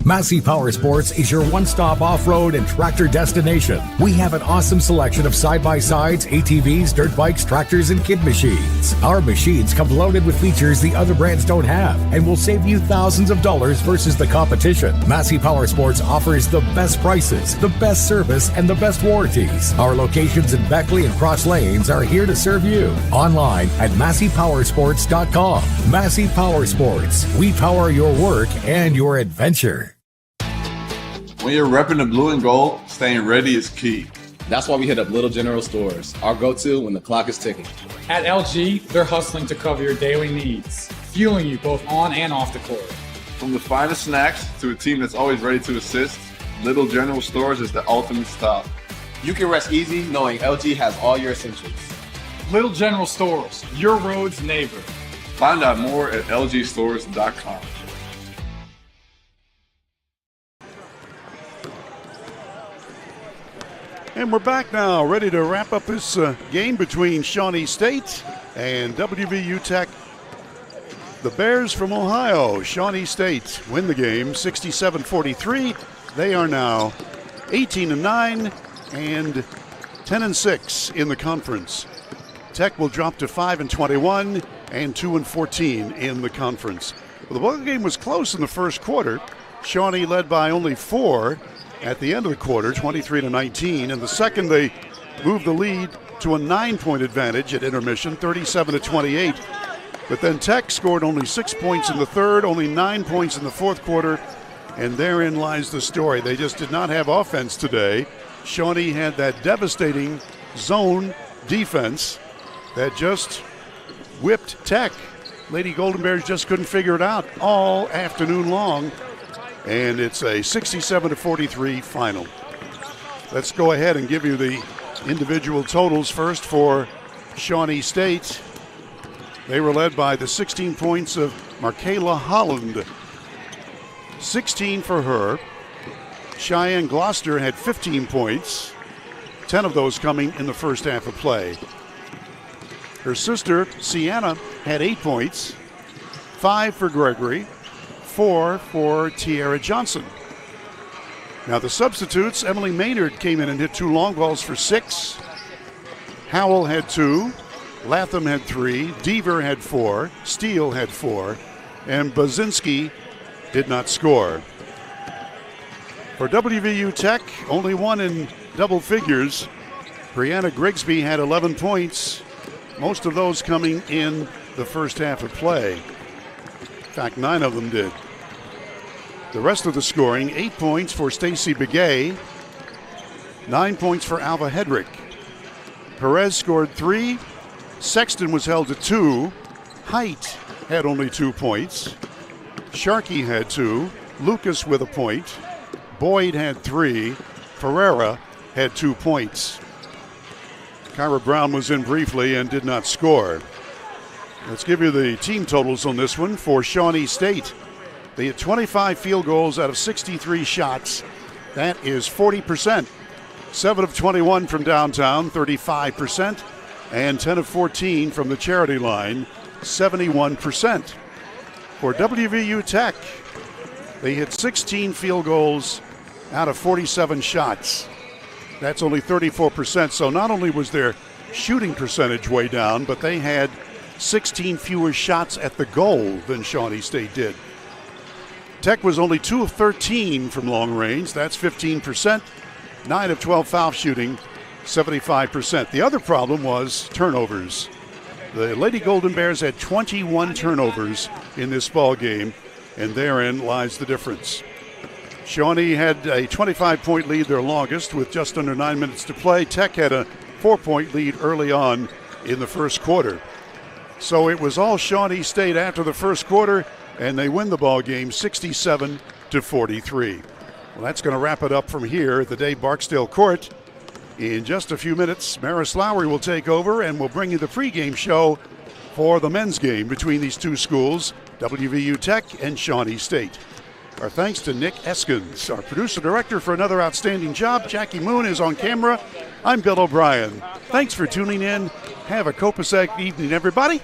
Massey Power Sports is your one-stop off-road and tractor destination. We have an awesome selection of side-by-sides, ATVs, dirt bikes, tractors, and kid machines. Our machines come loaded with features the other brands don't have and will save you thousands of dollars versus the competition. Massey Power Sports offers the best prices, the best service, and the best warranties. Our locations in Beckley and Cross Lanes are here to serve you. Online at MasseyPowersports.com. Massey Power Sports. We power your work and your adventure. When you're repping the blue and gold, staying ready is key. That's why we hit up Little General Stores, our go-to when the clock is ticking. At LG, they're hustling to cover your daily needs, fueling you both on and off the court. From the finest snacks to a team that's always ready to assist, Little General Stores is the ultimate stop. You can rest easy knowing LG has all your essentials. Little General Stores, your road's neighbor. Find out more at lgstores.com. And we're back now, ready to wrap up this game between Shawnee State and WVU Tech. The Bears from Ohio, Shawnee State, win the game 67-43. They are now 18-9 and 10-6 in the conference. Tech will drop to 5-21 and 2-14 in the conference. Well, the ball game was close in the first quarter. Shawnee led by only 4 at the end of the quarter, 23-19. In the second, they moved the lead to a 9-point advantage at intermission, 37-28. But then Tech scored only 6 points in the third, only 9 points in the fourth quarter, and therein lies the story. They just did not have offense today. Shawnee had that devastating zone defense that just whipped Tech. Lady Golden Bears just couldn't figure it out all afternoon long. And it's a 67-43 final. Let's go ahead and give you the individual totals first for Shawnee State. They were led by the 16 points of Markayla Holland. 16 for her. Cheyenne Gloucester had 15 points, 10 of those coming in the first half of play. Her sister, Sienna, had 8 points, 5 for Gregory, 4 for Tiara Johnson. Now the substitutes, Emily Maynard came in and hit 2 long balls for 6. Howell had 2. Latham had 3. Deaver had 4. Steele had 4. And Bazinski did not score. For WVU Tech, only one in double figures. Brianna Grigsby had 11 points, most of those coming in the first half of play. In fact, 9 of them did. The rest of the scoring, 8 points for Stacy Begay, 9 points for Alva Hedrick. Perez scored 3. Sexton was held to 2. Height had only 2 points. Sharkey had 2. Lucas with a point. Boyd had 3. Ferreira had 2 points. Kyra Brown was in briefly and did not score. Let's give you the team totals on this one for Shawnee State. They had 25 field goals out of 63 shots. That is 40%. 7 of 21 from downtown, 35%. And 10 of 14 from the charity line, 71%. For WVU Tech, they hit 16 field goals out of 47 shots. That's only 34%. So not only was their shooting percentage way down, but they had 16 fewer shots at the goal than Shawnee State did. Tech was only 2 of 13 from long range. That's 15%. 9 of 12 foul shooting, 75%. The other problem was turnovers. The Lady Golden Bears had 21 turnovers in this ball game, and therein lies the difference. Shawnee had a 25-point lead, their longest, with just under 9 minutes to play. Tech had a 4-point lead early on in the first quarter. So it was all Shawnee State after the first quarter, and they win the ball game 67-43. Well, that's going to wrap it up from here at the Dave Barksdale Court. In just a few minutes, Maris Lowry will take over, and we'll bring you the pregame show for the men's game between these two schools, WVU Tech and Shawnee State. Our thanks to Nick Eskins, our producer-director, for another outstanding job. Jackie Moon is on camera. I'm Bill O'Brien. Thanks for tuning in. Have a copacetic evening, everybody.